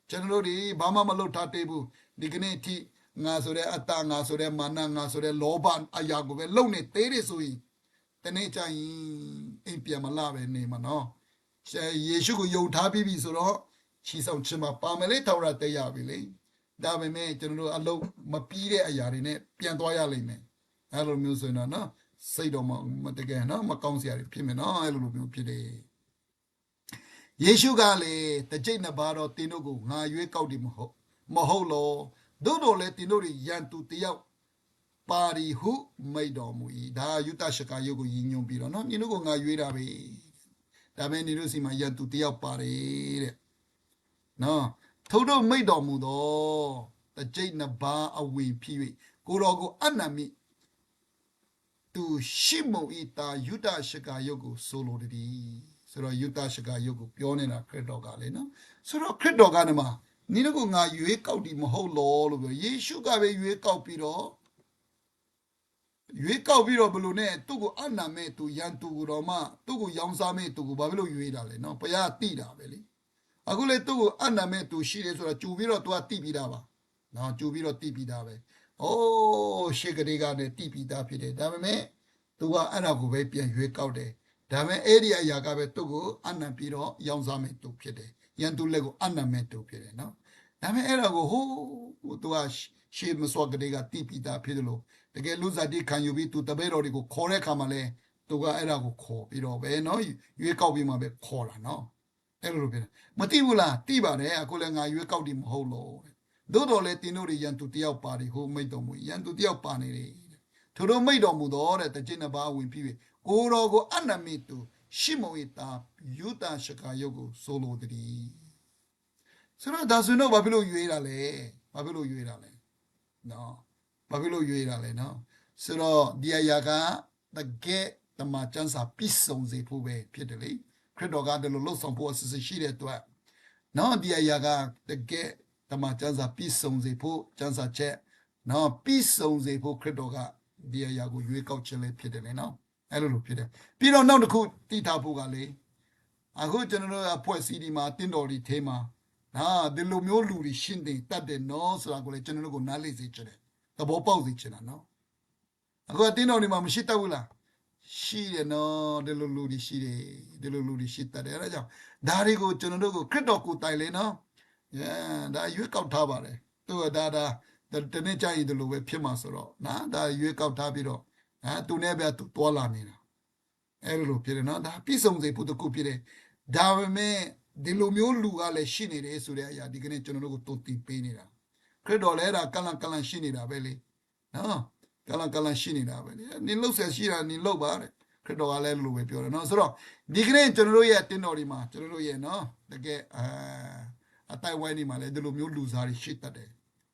ကျွန်တော်တို့ဒီဘာမှမလုပ်ထားသေးဘူးဒီကနေ့အထိငါဆိုတဲ့အတ္တငါဆိုတဲ့မာနငါဆိုတဲ့လောဘအရာကိုပဲလုံနေသေးတယ်ဆိုရင်တနေ့ကျရင်အိမ်ပြန်မလှပဲနေမှာနော်ယေရှုကိုယုံထားပြီးပြီဆိုတော့ချီဆောင်ခြင်းမှာပါမလေးထောက်ရတဲ့ရပြီလေဒါပေမဲ့ကျွန်တော်တို့အလုံးမပြီးတဲ့အရာတွေနဲ့ပြန်သွားရလိမ့်မယ်အဲ့လိုမျိုးဆိုရင်တော့နော်စိတ်တော့မတကယ်နော်မကောင်းစရာတွေဖြစ်မယ်နော်အဲ့လိုမျိုးဖြစ်တယ်ယေရှုကလေတကြိတ်နှစ်ပါးတော့တင်းတို့ကိုငါရွေးကောက်တယ်မဟုတ်လို့တို့တို့လည်းတင်းတို့ရန်သူတယောက်ပါရီဟုမိတ်တော်မူ၏ဒါယုတရှကာယုတ်ကိုရည်ညွှန်းပြီးတော့နော်တင်းတို့ကိုငါရွေးတာပဲဒါပဲနေတို့စီမှာရန်သူတယောက်ပါတယ်တဲ့နော်ထို့တို့မိတ်တော်မူသောတကြိတ်နှစ်ပါးအဝင်ဖြစ်၍ကိုတော်ကိုအနံ့မိသူရှိမုံဤတာယုတရှကာယုတ်ကိုဆိုလိုတည်းဆိုတော့ယုတရှကာယုတ်ကိုပြောနေတာခရစ်တော်ကလေနော်ဆိုတော့ခရစ်တော်ကနမှာနိတို့ကငါရွေးကောက်ဒီမဟုတ်လို့ပြောယေရှုကပဲရွေးကောက်ပြီးတော့ဘလို့နဲ့သူ့ကိုအနံ့မဲ့သူရန်သူတော်မှသူ့ကိုရောင်းစားမဲ့သူကိုဘာဖြစ်လို့ရွေးတာလဲနော်ဘုရားတိတာပဲလေအခုလေသူ့ကိုအနံ့မဲ့သူရှိတယ်ဆိုတော့ကြူပြီးတော့သူကတိပြီးတာပါနော်ကြူပြီးတော့တိပြီးတာပဲရှေကလေးကလည်းတိပြီးသားဖြစ်တယ်ဒါပေမဲ့သူကအဲ့ဒါကိုပဲပြန်ရွေးကောက်တယ်ဒါပေမဲ့အဲ့ဒီအရာကပဲသူ့ကိုအနံ့ပြီးတော့ရောင်းစားမဲ့သူဖြစ်တယ်ရန်သူလက်ကိုအနံ့မဲ့သူဖြစ်တယ်နော်ဒါပေမဲ့အဲ့ဒါကိုသူကရှေမစောကလေးကတိပြီးသားဖြစ်တယ်လို့တကယ်လူစားတိခံယူပြီးသူတပည့်တော်တွေကိုခေါ်တဲ့အခါမှာလဲသူကအဲ့ဒါကိုခေါ်ပြီးတော့ပဲနော်ရွေးကောက်ပြီးမှပဲခေါ်တာနော်အဲ့လိုဖြစ်တယ်မသိဘူးလားသိပါတယ်အခုလည်းငါရွေးကောက်တယ်မဟုတ်လို့သို့တော်လည်းတင်းတို့ရန်သူတယောက်ပါတယ်ဟိုမိတ်တော်မူရန်သူတယောက်ပါနေတယ်ထို့သောမိတ်တော်မူသောတဲ့တကျင့်နှစ်ပါးဝင်ပြီးကိုတော်ကိုအနံ့မိသူရှိမုံဤတာယုတရှကာယုတ်ကိုဆိုလိုတည်းဆိုတော့ဒါဆိုတော့ဘာဖြစ်လို့ရွေးတာလဲဘာဖြစ်လို့ရွေးတာလဲနော်ဘာဖြစ်လို့ရွေးတာလဲနော်ဆိုတော့ဒီအရာကတကယ်တမန်ကျမ်းစာပြည့်စုံစေဖို့ပဲဖြစ်တယ်လေခရစ်တော်ကတည်းကလှုပ်ဆောင်ဖို့အစီအစဉ်ရှိတဲ့အတွက်နော်ဒီအရာကတကယ်တမန်ကျမ်းစာပြည့်စုံစေဖို့ကျမ်းစာချက်နော်ပြည့်စုံစေဖို့ခရစ်တော်ကဒီအရာကိုရွေးကောက်ခြင်းလေးဖြစ်တယ်လေနော်အဲ့လိုဖြစ်တယ်ပြီးတော့နောက်တစ်ခုတည်ထားဖို့ကလေအခုကျွန်တော်တို့အဖွဲ့အစည်းဒီမှာတင်းတော်ဒီထဲမှာဒီလိုမျိုးလူတွေရှင်းတယ်တတ်တယ်နော်ဆိုတာကိုလေကျွန်တော်တို့ကိုနားလေစေချင်တယ်သဘောပေါက်စေချင်တာနော်အခုတင်းတော်ဒီမှာမရှိတတ်ဘူးလားရှိတယ်နော်ဒီလိုလူတွေရှိတယ်ဒီလိုလူတွေရှိတတ်တယ်အဲဒါကြောင့်ဒါတွေကိုကျွန်တော်တို့ကိုခရစ်တော်ကိုတိုင်လေနော်ဒါရွေးကောက်ထားပါတယ်သူကဒါ တနေ့ကြာရင်ဒီလိုပဲဖြစ်မှာဆိုတော့နော်ဒါရွေးကောက်ထားပြီးတော့သူနဲ့ပဲသူတွာလာနေတာအဲ့လိုဖြစ်တယ်နော်ဒါပြည့်စုံစေဖို့တခုဖြစ်တယ်ဒါပေမဲ့ဒီလိုမျိုးလူကလည်းရှိနေတယ်ဆိုတဲ့အရာဒီကနေ့ကျွန်တော်တို့ကိုတုံ့တင်ပေးနေတာခရစ်တော်လည်းဒါကလန်ရှိနေတာပဲလေနော်ကလန်ရှိနေတာပဲလေနင်လှုပ်ဆက်ရှိတာနင်လှုပ်ပါတဲ့ခရစ်တော်ကလည်းလိုပဲပြောတယ်နော်ဆိုတော့ဒီကနေ့ကျွန်တော်တို့ရဲ့တင်းတော်ဒီမှာကျွန်တော်တို့ရဲ့နော်တကယ်အတိုင်ဝိုင်းဒီမှာလည်းဒီလိုမျိုးလူစားတွေရှိတတ်တယ်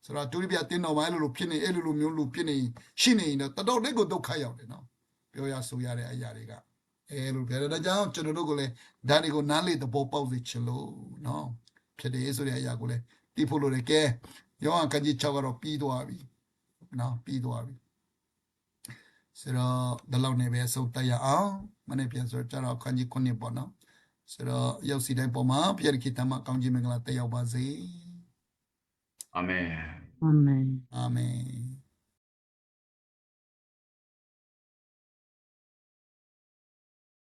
ဆိုတော့တူရိပြတင်းတော်မှာအဲ့လိုဖြစ်နေအဲ့လိုမျိုးလူဖြစ်နေရှိနေရင်တော့တော်လေးကိုဒုက္ခရောက်တယ်နော်ပြောရဆိုရတဲ့အရာတွေကအဲ့လိုပြောတဲ့ကြောင့်ကျွန်တော်တို့ကလည်းဒါတွေကိုနားလေသဘောပေါက်စေချင်လို့နော်ဖြစ်တယ်ဆိုတဲ့အရာကိုလည်းတီးဖို့လို့လည်းကဲယောဟန်ခန်းကြီး6ကတော့ပြီးသွားပြီနော်ပြီးသွားပြီဆိုတော့ဒီလောက်နေပဲဆုံးတတ်ရအောင်မနေ့ပြန်ဆိုကြတော့ခန်းကြီး9ပေါ့နော်ဆိုတော့ရောက်စီတိုင်းပေါ်မှာဖျက်ခိတမကောင်းကြီးမင်္ဂလာတက်ရောက်ပါစေအာမင်အာမင်အာမင်